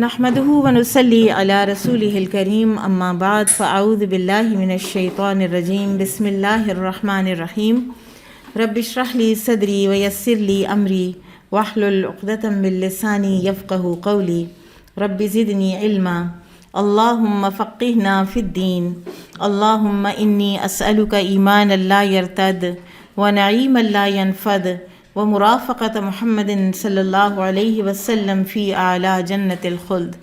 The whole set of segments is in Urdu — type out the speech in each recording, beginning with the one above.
نحمده ونصلي على رسوله الكريم اما بعد فاعوذ بالله من الشيطان الرجيم بسم الله الرحمن الرحيم رب اشرح لي صدري ويسر لي امري واحلل عقدة من لساني يفقهوا قولي رب زدني علما اللهم فقهنا في الدين اللهم اني اسألك ایمانا لا يرتد ونعيما لا ينفد ومرافقة محمد صلی اللہ علیہ وسلم فی اعلیٰ جنت الخلد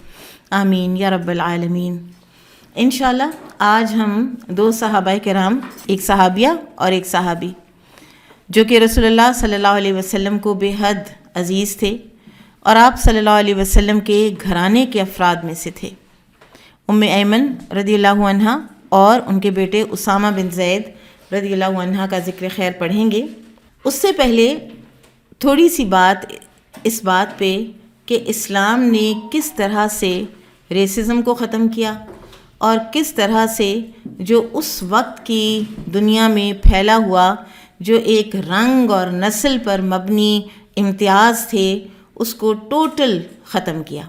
آمین یا رب العالمین۔ انشاءاللہ آج ہم دو صحابہ کرام، ایک صحابیہ اور ایک صحابی، جو کہ رسول اللہ صلی اللہ علیہ وسلم کو بے حد عزیز تھے اور آپ صلی اللہ علیہ وسلم کے گھرانے کے افراد میں سے تھے، ام ایمن رضی اللہ عنہا اور ان کے بیٹے اسامہ بن زید رضی اللہ عنہ کا ذکر خیر پڑھیں گے۔ اس سے پہلے تھوڑی سی بات اس بات پہ کہ اسلام نے کس طرح سے ریسزم کو ختم کیا اور کس طرح سے جو اس وقت کی دنیا میں پھیلا ہوا جو ایک رنگ اور نسل پر مبنی امتیاز تھے اس کو ٹوٹل ختم کیا۔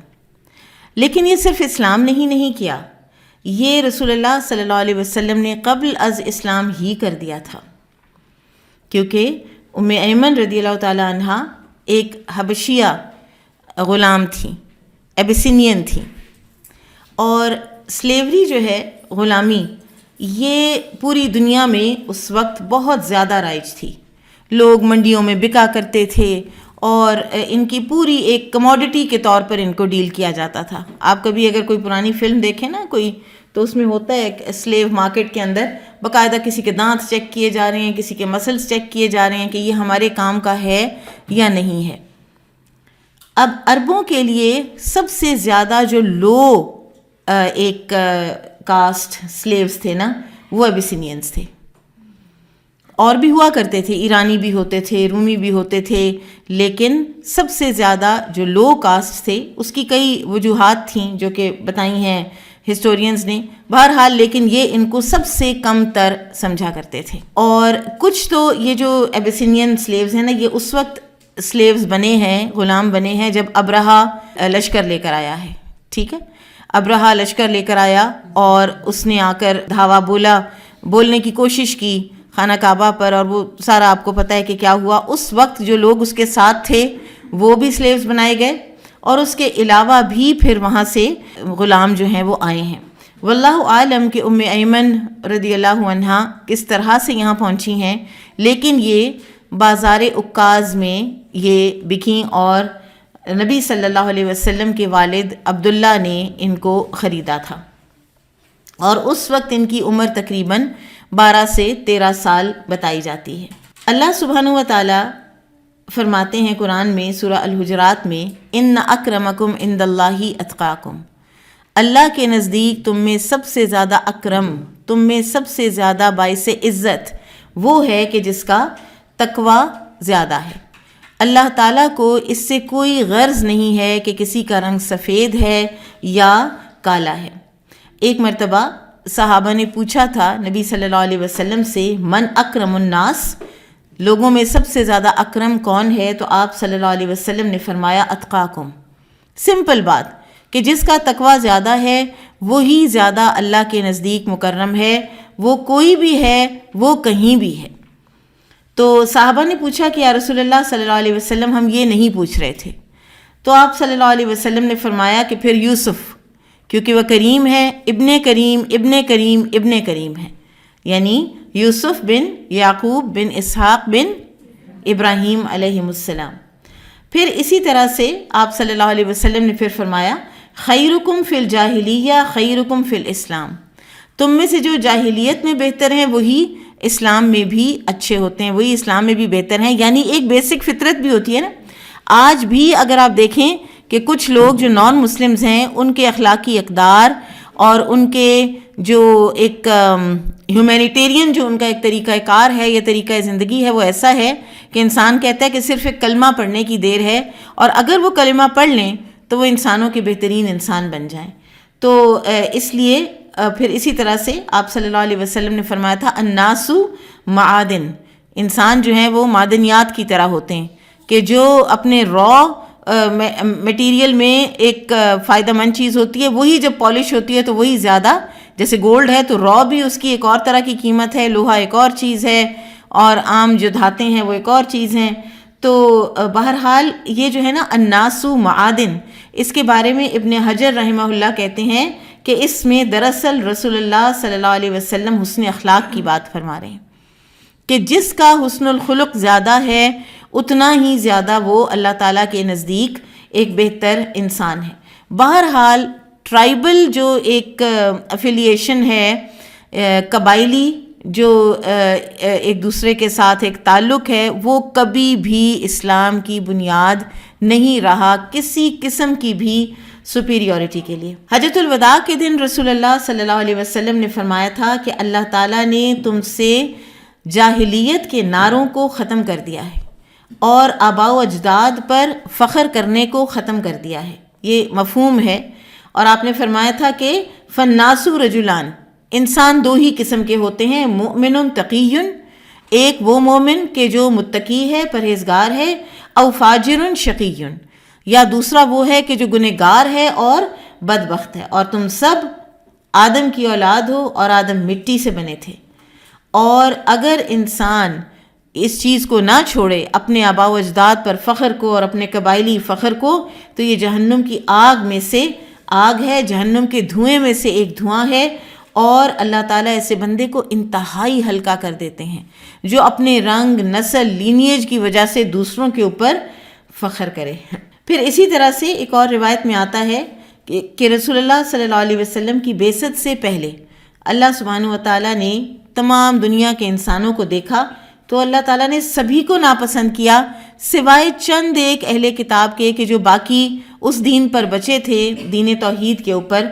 لیکن یہ صرف اسلام نے ہی نہیں کیا، یہ رسول اللہ صلی اللہ علیہ وسلم نے قبل از اسلام ہی کر دیا تھا، کیونکہ ام ایمن رضی اللہ تعالیٰ عنہ ایک حبشیہ غلام تھیں، ایبیسینین تھیں، اور سلیوری جو ہے غلامی یہ پوری دنیا میں اس وقت بہت زیادہ رائج تھی، لوگ منڈیوں میں بکا کرتے تھے اور ان کی پوری ایک کموڈٹی کے طور پر ان کو ڈیل کیا جاتا تھا۔ آپ کبھی اگر کوئی پرانی فلم دیکھیں نا کوئی، تو اس میں ہوتا ہے ایک سلیو مارکیٹ کے اندر باقاعدہ کسی کے دانت چیک کیے جا رہے ہیں، کسی کے مسلس چیک کیے جا رہے ہیں کہ یہ ہمارے کام کا ہے یا نہیں ہے۔ اب عربوں کے لیے سب سے زیادہ جو لو ایک کاسٹ سلیوز تھے نا، وہ ایبیسینینز تھے، اور بھی ہوا کرتے تھے، ایرانی بھی ہوتے تھے، رومی بھی ہوتے تھے، لیکن سب سے زیادہ جو لو کاسٹ تھے اس کی کئی وجوہات تھیں جو کہ بتائی ہیں ہسٹورینز نے، بہرحال لیکن یہ ان کو سب سے کم تر سمجھا کرتے تھے۔ اور کچھ تو یہ جو ایبیسینین سلیوز ہیں نا، یہ اس وقت سلیوز بنے ہیں، غلام بنے ہیں جب ابرہا لشکر لے کر آیا ہے، ٹھیک ہے، ابرہا لشکر لے کر آیا اور اس نے آ کر دھاوا بولنے کی کوشش کی خانہ کعبہ پر، اور وہ سارا آپ کو پتہ ہے کہ کیا ہوا۔ اس وقت جو لوگ اس کے ساتھ تھے وہ بھی سلیوز بنائے گئے، اور اس کے علاوہ بھی پھر وہاں سے غلام جو ہیں وہ آئے ہیں۔ واللہ عالم کہ ام ایمن رضی اللہ عنہا کس طرح سے یہاں پہنچی ہیں، لیکن یہ بازار عکاظ میں یہ بکیں اور نبی صلی اللہ علیہ وسلم کے والد عبداللہ نے ان کو خریدا تھا، اور اس وقت ان کی عمر تقریباً 12 سے 13 سال بتائی جاتی ہے۔ اللہ سبحانہ و تعالیٰ فرماتے ہیں قرآن میں سورہ الحجرات میں، ان اکرمکم عند اللہ اتقاکم، اللہ کے نزدیک تم میں سب سے زیادہ اکرم، تم میں سب سے زیادہ باعث عزت وہ ہے کہ جس کا تقوی زیادہ ہے۔ اللہ تعالیٰ کو اس سے کوئی غرض نہیں ہے کہ کسی کا رنگ سفید ہے یا کالا ہے۔ ایک مرتبہ صحابہ نے پوچھا تھا نبی صلی اللہ علیہ وسلم سے، من اکرم الناس، لوگوں میں سب سے زیادہ اکرم کون ہے؟ تو آپ صلی اللہ علیہ وسلم نے فرمایا اتقاکم، سمپل بات کہ جس کا تقوی زیادہ ہے وہی زیادہ اللہ کے نزدیک مکرم ہے، وہ کوئی بھی ہے وہ کہیں بھی ہے۔ تو صحابہ نے پوچھا کہ یا رسول اللہ صلی اللہ علیہ وسلم ہم یہ نہیں پوچھ رہے تھے، تو آپ صلی اللہ علیہ وسلم نے فرمایا کہ پھر یوسف، کیونکہ وہ کریم ہے، ابن کریم ابن کریم ابن کریم ہے، یعنی یوسف بن یعقوب بن اسحاق بن ابراہیم علیہ السلام۔ پھر اسی طرح سے آپ صلی اللہ علیہ وسلم نے پھر فرمایا، خیرکم فی الجاہلیہ خیرکم فی الاسلام، تم میں سے جو جاہلیت میں بہتر ہیں وہی اسلام میں بھی اچھے ہوتے ہیں، وہی اسلام میں بھی بہتر ہیں، یعنی ایک بیسک فطرت بھی ہوتی ہے نا۔ آج بھی اگر آپ دیکھیں کہ کچھ لوگ جو نان مسلمز ہیں ان کے اخلاقی اقدار اور ان کے جو ایک ہیومینیٹیرین جو ان کا ایک طریقہ کار ہے یا طریقہ زندگی ہے، وہ ایسا ہے کہ انسان کہتا ہے کہ صرف ایک کلمہ پڑھنے کی دیر ہے، اور اگر وہ کلمہ پڑھ لیں تو وہ انسانوں کے بہترین انسان بن جائیں۔ تو اس لیے پھر اسی طرح سے آپ صلی اللہ علیہ وسلم نے فرمایا تھا، الناس معادن، انسان جو ہیں وہ معدنیات کی طرح ہوتے ہیں کہ جو اپنے را میٹیریل میں ایک فائدہ مند چیز ہوتی ہے، وہی جب پالش ہوتی ہے تو وہی زیادہ، جیسے گولڈ ہے تو را بھی اس کی ایک اور طرح کی قیمت ہے، لوہا ایک اور چیز ہے، اور عام جو دھاتیں ہیں وہ ایک اور چیز ہیں. تو بہرحال یہ جو ہے نا الناس معادن، اس کے بارے میں ابن حجر رحمہ اللہ کہتے ہیں کہ اس میں دراصل رسول اللہ صلی اللہ علیہ وسلم حسن اخلاق کی بات فرما رہے ہیں کہ جس کا حسن الخلق زیادہ ہے اتنا ہی زیادہ وہ اللہ تعالیٰ کے نزدیک ایک بہتر انسان ہے. بہرحال ٹرائبل جو ایک افیلیشن ہے، قبائلی جو ایک دوسرے کے ساتھ ایک تعلق ہے، وہ کبھی بھی اسلام کی بنیاد نہیں رہا کسی قسم کی بھی سپیریورٹی کے لیے. حجۃ الوداع کے دن رسول اللہ صلی اللہ علیہ وسلم نے فرمایا تھا کہ اللہ تعالیٰ نے تم سے جاہلیت کے نعروں کو ختم کر دیا ہے اور آباء و اجداد پر فخر کرنے کو ختم کر دیا ہے. یہ مفہوم ہے. اور آپ نے فرمایا تھا کہ فالناس رجلان، انسان دو ہی قسم کے ہوتے ہیں، مؤمن تقی، ایک وہ مومن کہ جو متقی ہے، پرہیزگار ہے، او فاجر شقی، یا دوسرا وہ ہے کہ جو گنہگار ہے اور بدبخت ہے. اور تم سب آدم کی اولاد ہو اور آدم مٹی سے بنے تھے. اور اگر انسان اس چیز کو نہ چھوڑے، اپنے آباء و اجداد پر فخر کو اور اپنے قبائلی فخر کو، تو یہ جہنم کی آگ میں سے آگ ہے، جہنم کے دھوئیں میں سے ایک دھواں ہے. اور اللہ تعالیٰ ایسے بندے کو انتہائی ہلکا کر دیتے ہیں جو اپنے رنگ، نسل، لینیج کی وجہ سے دوسروں کے اوپر فخر کرے. پھر اسی طرح سے ایک اور روایت میں آتا ہے کہ رسول اللہ صلی اللہ علیہ وسلم کی بعثت سے پہلے اللہ سبحانہ و تعالیٰ نے تمام دنیا کے انسانوں کو دیکھا تو اللہ تعالیٰ نے سبھی کو ناپسند کیا سوائے چند ایک اہل کتاب کے کہ جو باقی اس دین پر بچے تھے، دین توحید کے اوپر،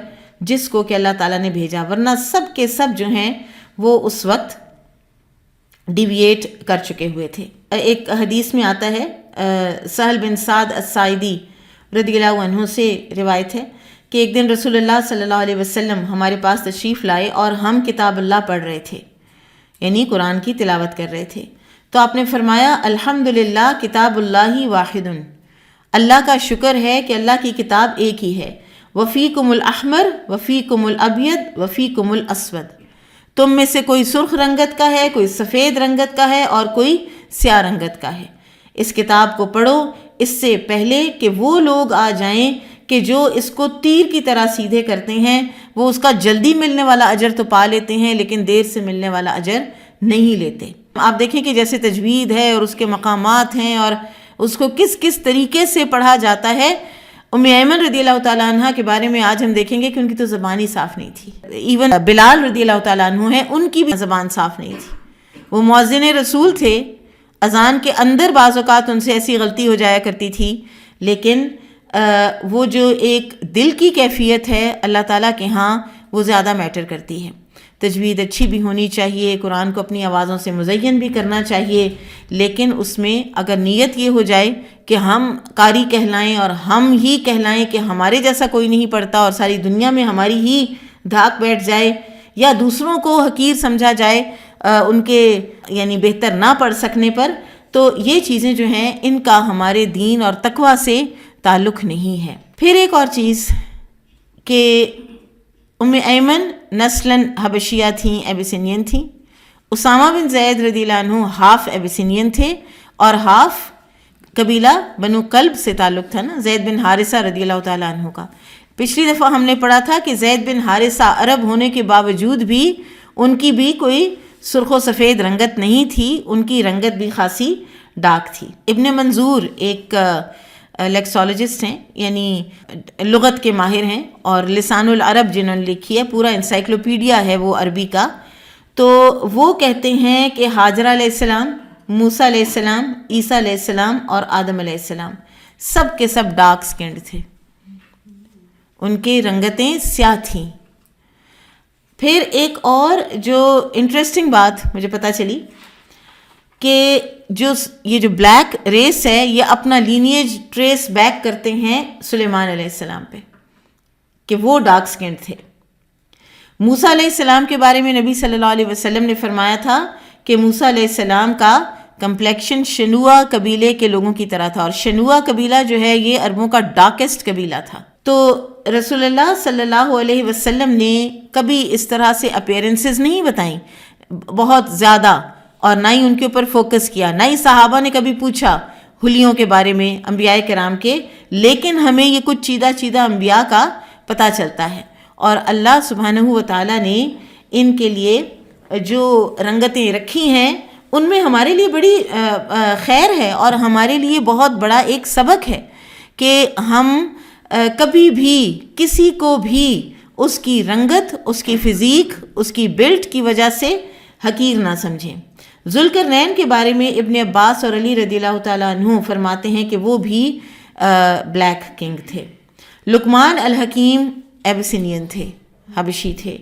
جس کو کہ اللہ تعالیٰ نے بھیجا. ورنہ سب کے سب جو ہیں وہ اس وقت ڈیویٹ کر چکے ہوئے تھے. ایک حدیث میں آتا ہے، سہل بن سعد الساعدی رضی اللہ عنہ سے روایت ہے کہ ایک دن رسول اللہ صلی اللہ علیہ وسلم ہمارے پاس تشریف لائے اور ہم کتاب اللہ پڑھ رہے تھے، یعنی قرآن کی تلاوت کر رہے تھے. تو آپ نے فرمایا الحمدللہ کتاب اللہ واحد، اللہ کا شکر ہے کہ اللہ کی کتاب ایک ہی ہے. وفیکم الاحمر وفیکم الابید وفیکم الاسود، تم میں سے کوئی سرخ رنگت کا ہے، کوئی سفید رنگت کا ہے اور کوئی سیاہ رنگت کا ہے. اس کتاب کو پڑھو اس سے پہلے کہ وہ لوگ آ جائیں کہ جو اس کو تیر کی طرح سیدھے کرتے ہیں، وہ اس کا جلدی ملنے والا اجر تو پا لیتے ہیں لیکن دیر سے ملنے والا اجر نہیں لیتے. آپ دیکھیں کہ جیسے تجوید ہے اور اس کے مقامات ہیں اور اس کو کس کس طریقے سے پڑھا جاتا ہے. ام ایمن رضی اللہ تعالیٰ عنہ کے بارے میں آج ہم دیکھیں گے کہ ان کی تو زبان ہی صاف نہیں تھی. ایون بلال رضی اللہ تعالیٰ عنہ ہیں، ان کی بھی زبان صاف نہیں تھی. وہ مؤذن رسول تھے، اذان کے اندر بعض اوقات ان سے ایسی غلطی ہو جایا کرتی تھی، لیکن وہ جو ایک دل کی کیفیت ہے اللہ تعالیٰ کے ہاں وہ زیادہ میٹر کرتی ہے. تجوید اچھی بھی ہونی چاہیے، قرآن کو اپنی آوازوں سے مزین بھی کرنا چاہیے، لیکن اس میں اگر نیت یہ ہو جائے کہ ہم قاری کہلائیں اور ہم ہی کہلائیں کہ ہمارے جیسا کوئی نہیں پڑھتا اور ساری دنیا میں ہماری ہی دھاک بیٹھ جائے، یا دوسروں کو حقیر سمجھا جائے ان کے یعنی بہتر نہ پڑھ سکنے پر، تو یہ چیزیں جو ہیں ان کا ہمارے دین اور تقویٰ سے تعلق نہیں ہے. پھر ایک اور چیز کہ ام ایمن نسلاً حبشیہ تھیں، ایبیسینین تھیں. اسامہ بن زید رضی اللہ عنہ ہاف ایبیسینین تھے اور ہاف قبیلہ بنو کلب سے تعلق تھا نا، زید بن حارثہ رضی اللہ تعالیٰ عنہ کا. پچھلی دفعہ ہم نے پڑھا تھا کہ زید بن حارثہ عرب ہونے کے باوجود بھی ان کی بھی کوئی سرخ و سفید رنگت نہیں تھی، ان کی رنگت بھی خاصی ڈارک تھی. ابن منظور ایک لیکسالوجسٹ ہیں، یعنی لغت کے ماہر ہیں، اور لسان العرب جنہوں نے لکھی ہے، پورا انسائکلوپیڈیا ہے وہ عربی کا. تو وہ کہتے ہیں کہ ہاجرہ علیہ السلام، موسیٰ علیہ السلام، عیسیٰ علیہ السلام اور آدم علیہ السلام سب کے سب ڈارک سکنڈ تھے، ان کی رنگتیں سیاہ تھیں. پھر ایک اور جو انٹرسٹنگ بات مجھے پتہ چلی کہ یہ جو بلیک ریس ہے یہ اپنا لینیج ٹریس بیک کرتے ہیں سلیمان علیہ السلام پہ کہ وہ ڈارک سکنڈ تھے. موسیٰ علیہ السلام کے بارے میں نبی صلی اللہ علیہ وسلم نے فرمایا تھا کہ موسیٰ علیہ السلام کا کمپلیکشن شنوا قبیلے کے لوگوں کی طرح تھا، اور شنوا قبیلہ جو ہے یہ عربوں کا ڈارکسٹ قبیلہ تھا. تو رسول اللہ صلی اللہ علیہ وسلم نے کبھی اس طرح سے اپیرنسز نہیں بتائیں بہت زیادہ، اور نہ ہی ان کے اوپر فوکس کیا، نہ ہی صحابہ نے کبھی پوچھا حلیوں کے بارے میں انبیاء کرام کے. لیکن ہمیں یہ کچھ چیدہ انبیاء کا پتہ چلتا ہے، اور اللہ سبحانہ و تعالیٰ نے ان کے لیے جو رنگتیں رکھی ہیں ان میں ہمارے لیے بڑی خیر ہے، اور ہمارے لیے بہت بڑا ایک سبق ہے کہ ہم کبھی بھی کسی کو بھی اس کی رنگت، اس کی فزیک، اس کی بلڈ کی وجہ سے حقیر نہ سمجھیں. ذوالقرنین کے بارے میں ابن عباس اور علی رضی اللہ تعالیٰ عنہ فرماتے ہیں کہ وہ بھی بلیک کنگ تھے. لقمان الحکیم ایبسینین تھے، حبشی تھے.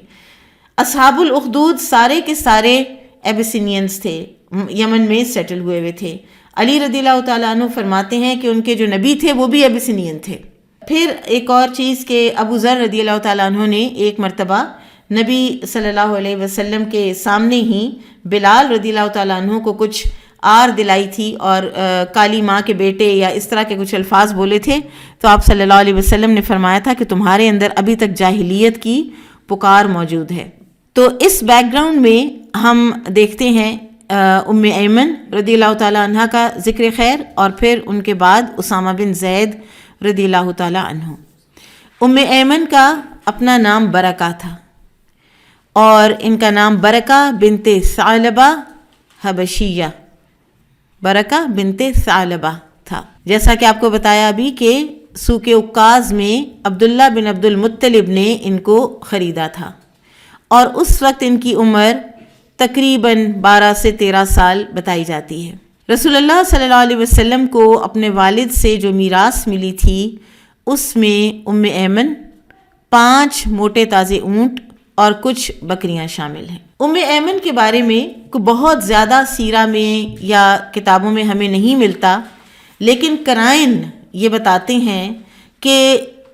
اصحاب الاخدود سارے کے سارے ایبسینینز تھے، یمن میں سیٹل ہوئے ہوئے تھے. علی رضی اللہ تعالیٰ عنہ فرماتے ہیں کہ ان کے جو نبی تھے وہ بھی ایبسینین تھے. پھر ایک اور چیز کہ ابو ذر رضی اللہ تعالیٰ عنہ نے ایک مرتبہ نبی صلی اللہ علیہ وسلم کے سامنے ہی بلال رضی اللہ تعالیٰ عنہ کو کچھ آر دلائی تھی، اور کالی ماں کے بیٹے یا اس طرح کے کچھ الفاظ بولے تھے. تو آپ صلی اللہ علیہ وسلم نے فرمایا تھا کہ تمہارے اندر ابھی تک جاہلیت کی پکار موجود ہے. تو اس بیک گراؤنڈ میں ہم دیکھتے ہیں ام ایمن رضی اللہ تعالیٰ عنہ کا ذکر خیر، اور پھر ان کے بعد اسامہ بن زید رضی اللہ تعالیٰ عنہ. ام ایمن کا اپنا نام برکہ تھا، اور ان کا نام برکہ بنت ثعلبہ حبشیہ، برکہ بنت ثعلبہ تھا. جیسا کہ آپ کو بتایا ابھی کہ سوق عکاظ میں عبداللہ بن عبد المطلب نے ان کو خریدا تھا، اور اس وقت ان کی عمر تقریباً 12 سے 13 سال بتائی جاتی ہے. رسول اللہ صلی اللہ علیہ وسلم کو اپنے والد سے جو میراث ملی تھی اس میں ام ایمن 5 موٹے تازے اونٹ اور کچھ بکریاں شامل ہیں. ام ایمن کے بارے میں بہت زیادہ سیرہ میں یا کتابوں میں ہمیں نہیں ملتا، لیکن قرائن یہ بتاتے ہیں کہ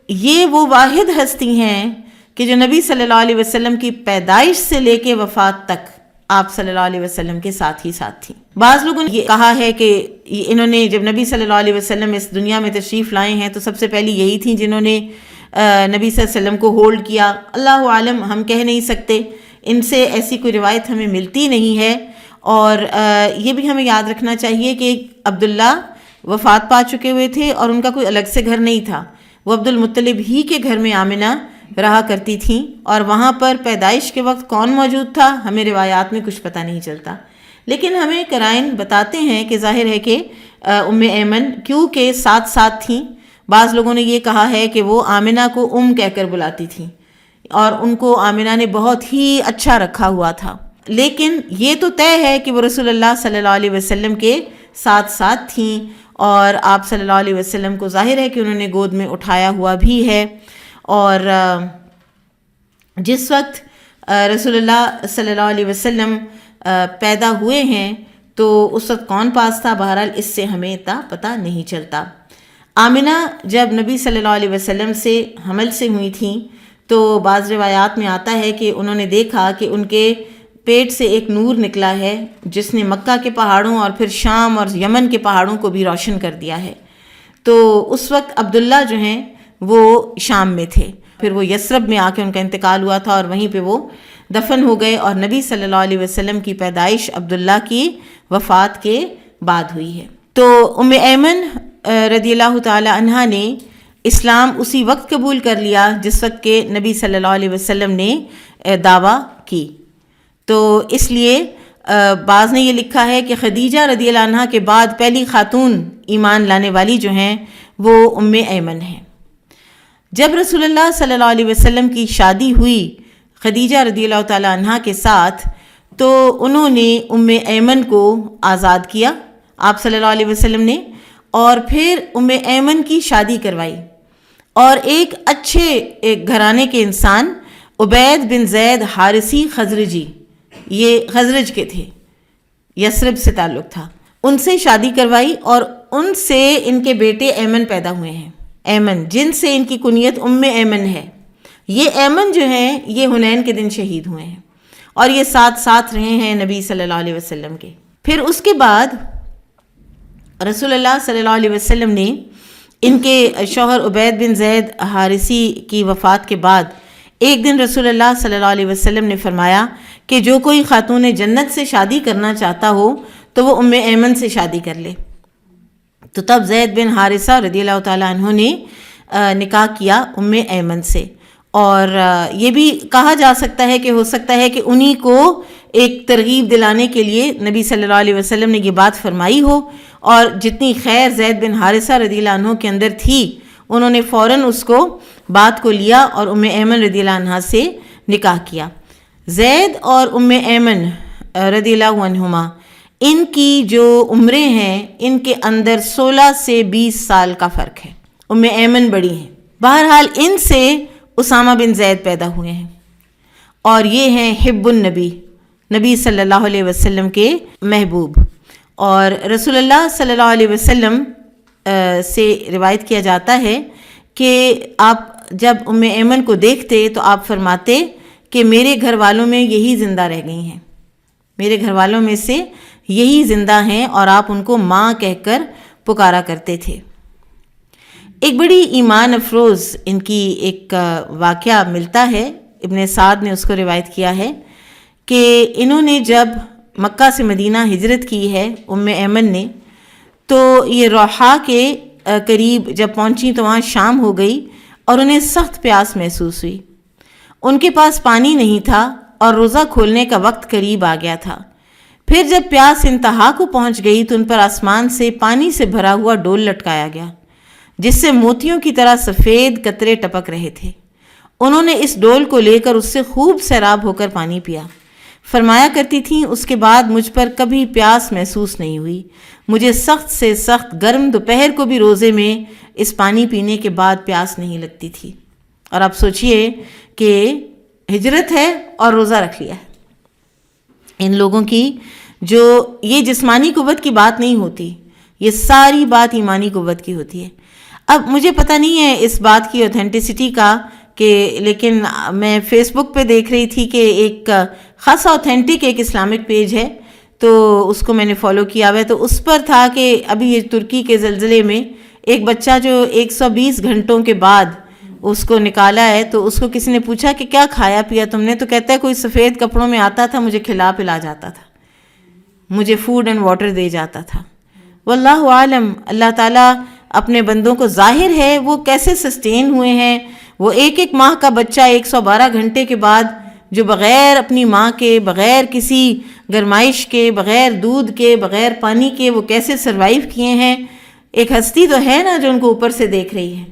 یہ وہ واحد ہستی ہیں کہ جو نبی صلی اللہ علیہ وسلم کی پیدائش سے لے کے وفات تک آپ صلی اللہ علیہ وسلم کے ساتھ ہی ساتھ تھی. بعض لوگوں نے یہ کہا ہے کہ انہوں نے جب نبی صلی اللہ علیہ وسلم اس دنیا میں تشریف لائے ہیں تو سب سے پہلی یہی تھیں جنہوں نے نبی صلی اللہ علیہ وسلم کو ہولڈ کیا. اللہ عالم، ہم کہہ نہیں سکتے، ان سے ایسی کوئی روایت ہمیں ملتی نہیں ہے. اور یہ بھی ہمیں یاد رکھنا چاہیے کہ عبداللہ وفات پا چکے ہوئے تھے اور ان کا کوئی الگ سے گھر نہیں تھا. وہ عبد المطلب ہی کے گھر میں آمنہ رہا کرتی تھیں، اور وہاں پر پیدائش کے وقت کون موجود تھا ہمیں روایات میں کچھ پتہ نہیں چلتا. لیکن ہمیں قرائن بتاتے ہیں کہ ظاہر ہے کہ ام ایمن کیونکہ ساتھ ساتھ تھیں. بعض لوگوں نے یہ کہا ہے کہ وہ آمنہ کو کہہ کر بلاتی تھیں، اور ان کو آمنہ نے بہت ہی اچھا رکھا ہوا تھا. لیکن یہ تو طے ہے کہ وہ رسول اللہ صلی اللہ علیہ وسلم کے ساتھ ساتھ تھیں، اور آپ صلی اللہ علیہ وسلم کو ظاہر ہے کہ انہوں نے گود میں اٹھایا ہوا بھی ہے. اور جس وقت رسول اللہ صلی اللہ علیہ وسلم پیدا ہوئے ہیں تو اس وقت کون پاس تھا، بہرحال اس سے ہمیں اتنا پتہ نہیں چلتا. آمنہ جب نبی صلی اللہ علیہ وسلم سے حمل سے ہوئی تھیں تو بعض روایات میں آتا ہے کہ انہوں نے دیکھا کہ ان کے پیٹ سے ایک نور نکلا ہے جس نے مکہ کے پہاڑوں اور پھر شام اور یمن کے پہاڑوں کو بھی روشن کر دیا ہے. تو اس وقت عبداللہ جو ہیں وہ شام میں تھے، پھر وہ یثرب میں آ کے ان کا انتقال ہوا تھا اور وہیں پہ وہ دفن ہو گئے، اور نبی صلی اللہ علیہ وسلم کی پیدائش عبداللہ کی وفات کے بعد ہوئی ہے. تو ام ایمن رضی اللہ تعالی عنہا نے اسلام اسی وقت قبول کر لیا جس وقت کہ نبی صلی اللہ علیہ وسلم نے دعویٰ کی. تو اس لیے بعض نے یہ لکھا ہے کہ خدیجہ رضی اللہ عنہا کے بعد پہلی خاتون ایمان لانے والی جو ہیں وہ ام ایمن ہیں. جب رسول اللہ صلی اللہ علیہ وسلم کی شادی ہوئی خدیجہ رضی اللہ تعالی عنہا کے ساتھ تو انہوں نے ام ایمن کو آزاد کیا آپ صلی اللہ علیہ وسلم نے، اور پھر ام ایمن کی شادی کروائی. اور ایک اچھے گھرانے کے انسان عبید بن زید حارثی خزرجی، یہ خزرج کے تھے، یثرب سے تعلق تھا، ان سے شادی کروائی، اور ان سے ان کے بیٹے ایمن پیدا ہوئے ہیں. ایمن جن سے ان کی کنیت ام ایمن ہے. یہ ایمن جو ہیں یہ حنین کے دن شہید ہوئے ہیں، اور یہ ساتھ ساتھ رہے ہیں نبی صلی اللہ علیہ وسلم کے. پھر اس کے بعد رسول اللہ صلی اللہ علیہ وسلم نے ان کے شوہر عبید بن زید حارثی کی وفات کے بعد ایک دن رسول اللہ صلی اللہ علیہ وسلم نے فرمایا کہ جو کوئی خاتون جنت سے شادی کرنا چاہتا ہو تو وہ ام ایمن سے شادی کر لے. تو تب زید بن حارثہ رضی اللہ تعالیٰ عنہ نے نکاح کیا ام ایمن سے. اور یہ بھی کہا جا سکتا ہے کہ ہو سکتا ہے کہ انہی کو ایک ترغیب دلانے کے لیے نبی صلی اللہ علیہ وسلم نے یہ بات فرمائی ہو، اور جتنی خیر زید بن حارثہ رضی اللہ عنہ کے اندر تھی انہوں نے فوراً اس کو بات کو لیا اور ام ایمن رضی اللہ عنہ سے نکاح کیا. زید اور ام ایمن رضی اللہ عنہما ان کی جو عمریں ہیں ان کے اندر 16 سے 20 سال کا فرق ہے. ام ایمن بڑی ہیں. بہرحال ان سے اسامہ بن زید پیدا ہوئے ہیں، اور یہ ہیں حب النبی، نبی صلی اللہ علیہ وسلم کے محبوب. اور رسول اللہ صلی اللہ علیہ وسلم سے روایت کیا جاتا ہے کہ آپ جب ام ایمن کو دیکھتے تو آپ فرماتے کہ میرے گھر والوں میں یہی زندہ رہ گئی ہیں، میرے گھر والوں میں سے یہی زندہ ہیں، اور آپ ان کو ماں کہہ کر پکارا کرتے تھے. ایک بڑی ایمان افروز ان کی ایک واقعہ ملتا ہے، ابن سعد نے اس کو روایت کیا ہے کہ انہوں نے جب مکہ سے مدینہ ہجرت کی ہے ام ایمن نے، تو یہ روحا کے قریب جب پہنچی تو وہاں شام ہو گئی اور انہیں سخت پیاس محسوس ہوئی. ان کے پاس پانی نہیں تھا اور روزہ کھولنے کا وقت قریب آ گیا تھا. پھر جب پیاس انتہا کو پہنچ گئی تو ان پر آسمان سے پانی سے بھرا ہوا ڈول لٹکایا گیا جس سے موتیوں کی طرح سفید قطرے ٹپک رہے تھے. انہوں نے اس ڈول کو لے کر اس سے خوب سیراب ہو کر پانی پیا. فرمایا کرتی تھیں اس کے بعد مجھ پر کبھی پیاس محسوس نہیں ہوئی. مجھے سخت سے سخت گرم دوپہر کو بھی روزے میں اس پانی پینے کے بعد پیاس نہیں لگتی تھی. اور آپ سوچئے کہ ہجرت ہے اور روزہ رکھ لیا ہے. ان لوگوں کی جو یہ جسمانی قوت کی بات نہیں ہوتی، یہ ساری بات ایمانی قوت کی ہوتی ہے. اب مجھے پتہ نہیں ہے اس بات کی اوتھینٹسٹی کا، کہ لیکن میں فیس بک پہ دیکھ رہی تھی کہ ایک خاصا اوتھینٹک ایک اسلامک پیج ہے، تو اس کو میں نے فالو کیا ہوا ہے. تو اس پر تھا کہ ابھی یہ ترکی کے زلزلے میں ایک بچہ جو 120 گھنٹوں کے بعد اس کو نکالا ہے، تو اس کو کسی نے پوچھا کہ کیا کھایا پیا تم نے، تو کہتا ہے کوئی سفید کپڑوں میں آتا تھا، مجھے کھلا پلا جاتا تھا، مجھے فوڈ اینڈ واٹر دے جاتا تھا. واللہ عالم، اللہ تعالیٰ اپنے بندوں کو ظاہر ہے وہ کیسے سسٹین ہوئے ہیں. وہ ایک ایک ماہ کا بچہ 112 گھنٹے کے بعد جو بغیر اپنی ماں کے، بغیر کسی گرمائش کے، بغیر دودھ کے، بغیر پانی کے وہ کیسے سروائیو کیے ہیں. ایک ہستی تو ہے نا جو ان کو اوپر سے دیکھ رہی ہے.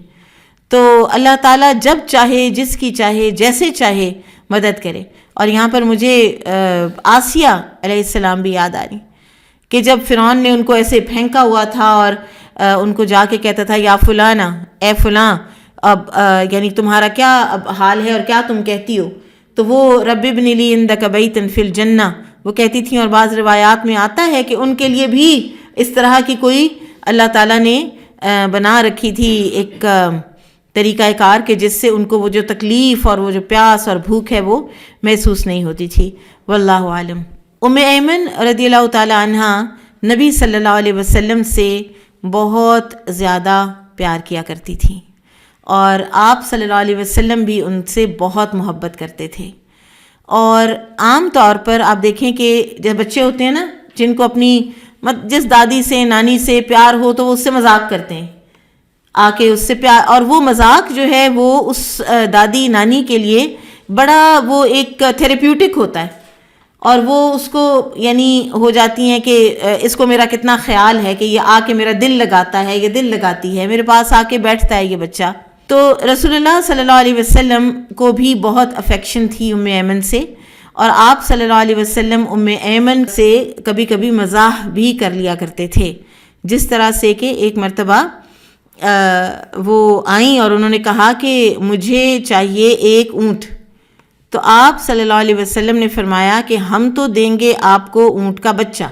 تو اللہ تعالیٰ جب چاہے، جس کی چاہے، جیسے چاہے مدد کرے. اور یہاں پر مجھے آسیہ علیہ السلام بھی یاد آ رہی کہ جب فرعون نے ان کو ایسے پھینکا ہوا تھا اور ان کو جا کے کہتا تھا یا فلانا، اے فلاں، اب یعنی تمہارا کیا اب حال ہے اور کیا تم کہتی ہو، تو وہ رب ابن لی عندک بیتا فی الجنہ وہ کہتی تھیں. اور بعض روایات میں آتا ہے کہ ان کے لیے بھی اس طرح کی کوئی اللہ تعالیٰ نے بنا رکھی تھی ایک طریقہ کار کہ جس سے ان کو وہ جو تکلیف اور وہ جو پیاس اور بھوک ہے وہ محسوس نہیں ہوتی تھی. واللہ عالم. ام ایمن رضی اللہ تعالی عنہ نبی صلی اللہ علیہ وسلم سے بہت زیادہ پیار کیا کرتی تھیں، اور آپ صلی اللہ علیہ وسلم بھی ان سے بہت محبت کرتے تھے. اور عام طور پر آپ دیکھیں کہ جب بچے ہوتے ہیں نا جن کو اپنی جس دادی سے، نانی سے پیار ہو تو وہ اس سے مذاق کرتے ہیں آ کے اس سے پیار، اور وہ مذاق جو ہے وہ اس دادی نانی کے لیے بڑا وہ ایک تھیراپیوٹک ہوتا ہے، اور وہ اس کو یعنی ہو جاتی ہیں کہ اس کو میرا کتنا خیال ہے کہ یہ آ کے میرا دل لگاتا ہے، یہ دل لگاتی ہے، میرے پاس آ کے بیٹھتا ہے یہ بچہ. تو رسول اللہ صلی اللہ علیہ وسلم کو بھی بہت افیکشن تھی ام ایمن سے، اور آپ صلی اللہ علیہ وسلم ام ایمن سے کبھی کبھی مزاح بھی کر لیا کرتے تھے. جس طرح سے کہ ایک مرتبہ وہ آئیں اور انہوں نے کہا کہ مجھے چاہیے ایک اونٹ. تو آپ صلی اللہ علیہ وسلم نے فرمایا کہ ہم تو دیں گے آپ کو اونٹ کا بچہ.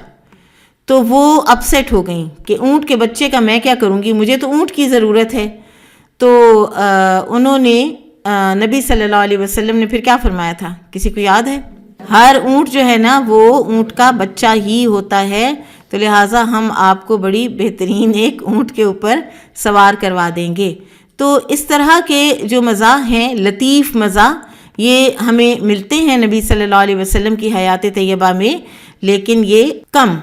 تو وہ اپسیٹ ہو گئیں کہ اونٹ کے بچے کا میں کیا کروں گی، مجھے تو اونٹ کی ضرورت ہے. تو انہوں نے نبی صلی اللہ علیہ وسلم نے پھر کیا فرمایا تھا، کسی کو یاد ہے؟ ہر اونٹ جو ہے نا وہ اونٹ کا بچہ ہی ہوتا ہے، تو لہٰذا ہم آپ کو بڑی بہترین ایک اونٹ کے اوپر سوار کروا دیں گے۔ تو اس طرح کے جو مزاح ہیں، لطیف مزاح، یہ ہمیں ملتے ہیں نبی صلی اللہ علیہ وسلم کی حیات طیبہ میں، لیکن یہ کم،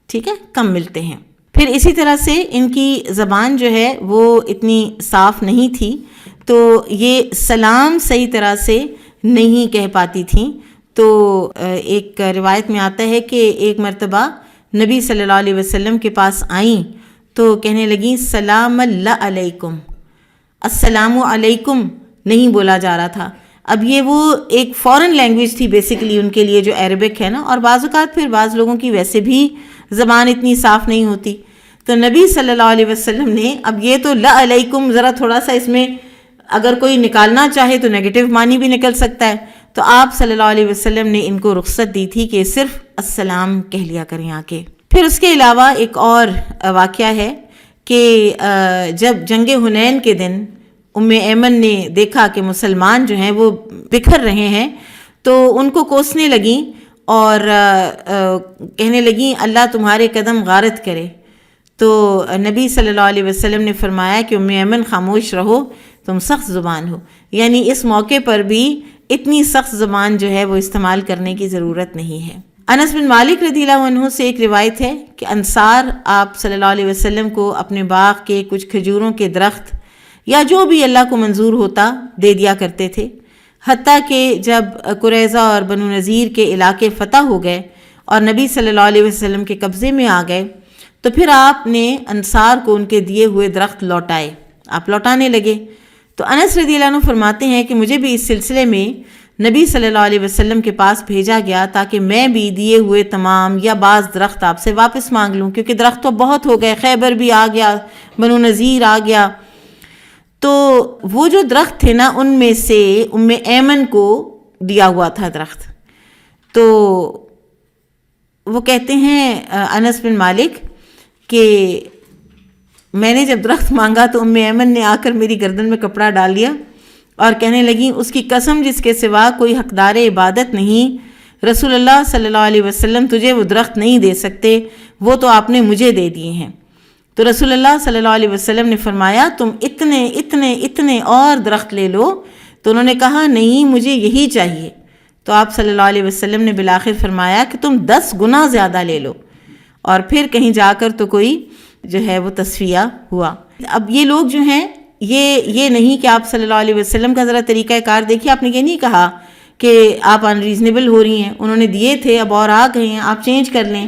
ٹھیک ہے، کم ملتے ہیں۔ پھر اسی طرح سے ان کی زبان جو ہے وہ اتنی صاف نہیں تھی، تو یہ سلام صحیح طرح سے نہیں کہہ پاتی تھیں۔ تو ایک روایت میں آتا ہے کہ ایک مرتبہ نبی صلی اللہ علیہ وسلم کے پاس آئیں تو کہنے لگیں سلام اللہ علیکم، السلام علیکم نہیں بولا جا رہا تھا۔ اب یہ وہ ایک فورن لینگویج تھی بیسیکلی ان کے لیے، جو عربک ہے نا، اور بعض اوقات پھر بعض لوگوں کی ویسے بھی زبان اتنی صاف نہیں ہوتی، تو نبی صلی اللہ علیہ وسلم نے، اب یہ تو لا علیکم ذرا تھوڑا سا اس میں اگر کوئی نکالنا چاہے تو نیگیٹو معنی بھی نکل سکتا ہے، تو آپ صلی اللہ علیہ وسلم نے ان کو رخصت دی تھی کہ صرف السلام کہہ لیا کریں آ کے۔ پھر اس کے علاوہ ایک اور واقعہ ہے کہ جب جنگ حنین کے دن ام ایمن نے دیکھا کہ مسلمان جو ہیں وہ بکھر رہے ہیں، تو ان کو کوسنے لگیں اور کہنے لگیں اللہ تمہارے قدم غارت کرے۔ تو نبی صلی اللہ علیہ وسلم نے فرمایا کہ ام ایمن خاموش رہو، تم سخت زبان ہو، یعنی اس موقع پر بھی اتنی سخت زبان جو ہے وہ استعمال کرنے کی ضرورت نہیں ہے۔ انس بن مالک رضی اللہ عنہ سے ایک روایت ہے کہ انصار آپ صلی اللہ علیہ وسلم کو اپنے باغ کے کچھ کھجوروں کے درخت یا جو بھی اللہ کو منظور ہوتا دے دیا کرتے تھے، حتیٰ کہ جب قریظہ اور بنو نذیر کے علاقے فتح ہو گئے اور نبی صلی اللہ علیہ وسلم کے قبضے میں آ گئے، تو پھر آپ نے انصار کو ان کے دیے ہوئے درخت لوٹائے، آپ لوٹانے لگے۔ تو انس رضی اللہ عنہ فرماتے ہیں کہ مجھے بھی اس سلسلے میں نبی صلی اللہ علیہ وسلم کے پاس بھیجا گیا تاکہ میں بھی دیے ہوئے تمام یا بعض درخت آپ سے واپس مانگ لوں، کیونکہ درخت تو بہت ہو گئے، خیبر بھی آ گیا، بنو نذیر آ گیا۔ تو وہ جو درخت تھے نا، ان میں سے ام ایمن کو دیا ہوا تھا درخت۔ تو وہ کہتے ہیں انس بن مالک کہ میں نے جب درخت مانگا تو ام ایمن نے آ کر میری گردن میں کپڑا ڈال لیا اور کہنے لگیں اس کی قسم جس کے سوا کوئی حقدار عبادت نہیں، رسول اللہ صلی اللہ علیہ وسلم تجھے وہ درخت نہیں دے سکتے، وہ تو آپ نے مجھے دے دیے ہیں۔ تو رسول اللہ صلی اللہ علیہ وسلم نے فرمایا تم اتنے اتنے اتنے اور درخت لے لو، تو انہوں نے کہا نہیں مجھے یہی چاہیے۔ تو آپ صلی اللہ علیہ وسلم نے بالآخر فرمایا کہ تم 10 گنا زیادہ لے لو، اور پھر کہیں جا کر تو کوئی جو ہے وہ تصفیہ ہوا۔ اب یہ لوگ جو ہیں یہ نہیں کہ آپ صلی اللہ علیہ وسلم کا ذرا طریقہ کار دیکھیے، آپ نے یہ نہیں کہا کہ آپ انریزنیبل ہو رہی ہیں، انہوں نے دیے تھے اب اور آ گئے ہیں آپ چینج کر لیں۔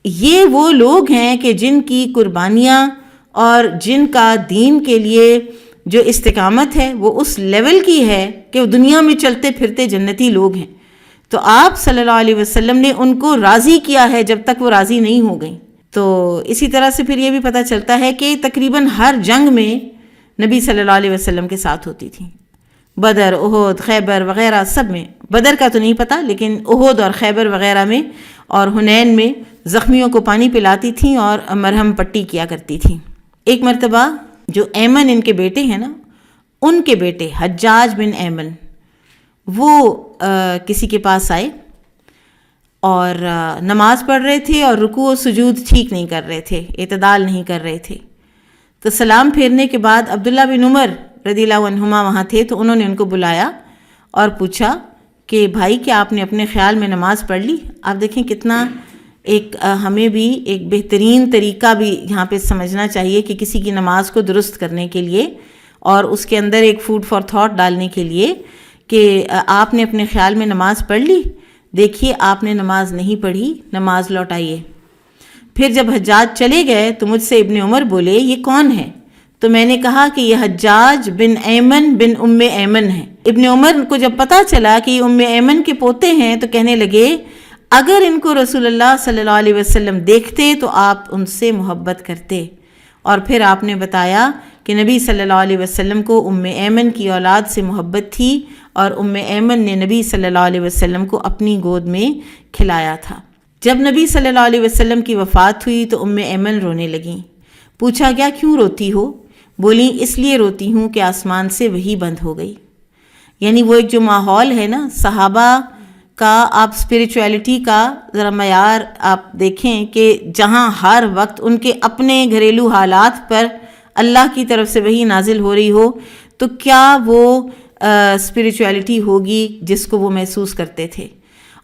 یہ وہ لوگ ہیں کہ جن کی قربانیاں اور جن کا دین کے لیے جو استقامت ہے وہ اس لیول کی ہے کہ وہ دنیا میں چلتے پھرتے جنتی لوگ ہیں۔ تو آپ صلی اللہ علیہ وسلم نے ان کو راضی کیا ہے جب تک وہ راضی نہیں ہو گئیں۔ تو اسی طرح سے پھر یہ بھی پتہ چلتا ہے کہ تقریباً ہر جنگ میں نبی صلی اللہ علیہ وسلم کے ساتھ ہوتی تھی، بدر، احد، خیبر وغیرہ سب میں، بدر کا تو نہیں پتہ لیکن احد اور خیبر وغیرہ میں اور حنین میں زخمیوں کو پانی پلاتی تھیں اور مرہم پٹی کیا کرتی تھیں۔ ایک مرتبہ جو ایمن ان کے بیٹے ہیں نا، ان کے بیٹے حجاج بن ایمن وہ کسی کے پاس آئے اور نماز پڑھ رہے تھے اور رکوع و سجود ٹھیک نہیں کر رہے تھے، اعتدال نہیں کر رہے تھے۔ تو سلام پھیرنے کے بعد عبداللہ بن عمر رضی اللہ عنہما وہاں تھے، تو انہوں نے ان کو بلایا اور پوچھا کہ بھائی کیا آپ نے اپنے خیال میں نماز پڑھ لی؟ آپ دیکھیں کتنا ایک ہمیں بھی ایک بہترین طریقہ بھی یہاں پہ سمجھنا چاہیے کہ کسی کی نماز کو درست کرنے کے لیے اور اس کے اندر ایک فوڈ فار تھاٹ ڈالنے کے لیے کہ آپ نے اپنے خیال میں نماز پڑھ لی، دیکھیے آپ نے نماز نہیں پڑھی، نماز لوٹائیے۔ پھر جب حجاج چلے گئے تو مجھ سے ابن عمر بولے یہ کون ہے؟ تو میں نے کہا کہ یہ حجاج بن ایمن بن ام ایمن ہے۔ ابن عمر کو جب پتہ چلا کہ یہ ام ایمن کے پوتے ہیں تو کہنے لگے اگر ان کو رسول اللہ صلی اللہ علیہ وسلم دیکھتے تو آپ ان سے محبت کرتے۔ اور پھر آپ نے بتایا کہ نبی صلی اللہ علیہ وسلم کو ام ایمن کی اولاد سے محبت تھی اور ام ایمن نے نبی صلی اللہ علیہ وسلم کو اپنی گود میں کھلایا تھا۔ جب نبی صلی اللہ علیہ وسلم کی وفات ہوئی تو ام ایمن رونے لگیں۔ پوچھا کیا کیوں روتی ہو؟ بولی اس لیے روتی ہوں کہ آسمان سے وحی بند ہو گئی۔ یعنی وہ ایک جو ماحول ہے نا، صحابہ کا آپ اسپریچویلٹی کا ذرا معیار آپ دیکھیں کہ جہاں ہر وقت ان کے اپنے گھریلو حالات پر اللہ کی طرف سے وحی نازل ہو رہی ہو، تو کیا وہ اسپریچویلٹی ہوگی جس کو وہ محسوس کرتے تھے.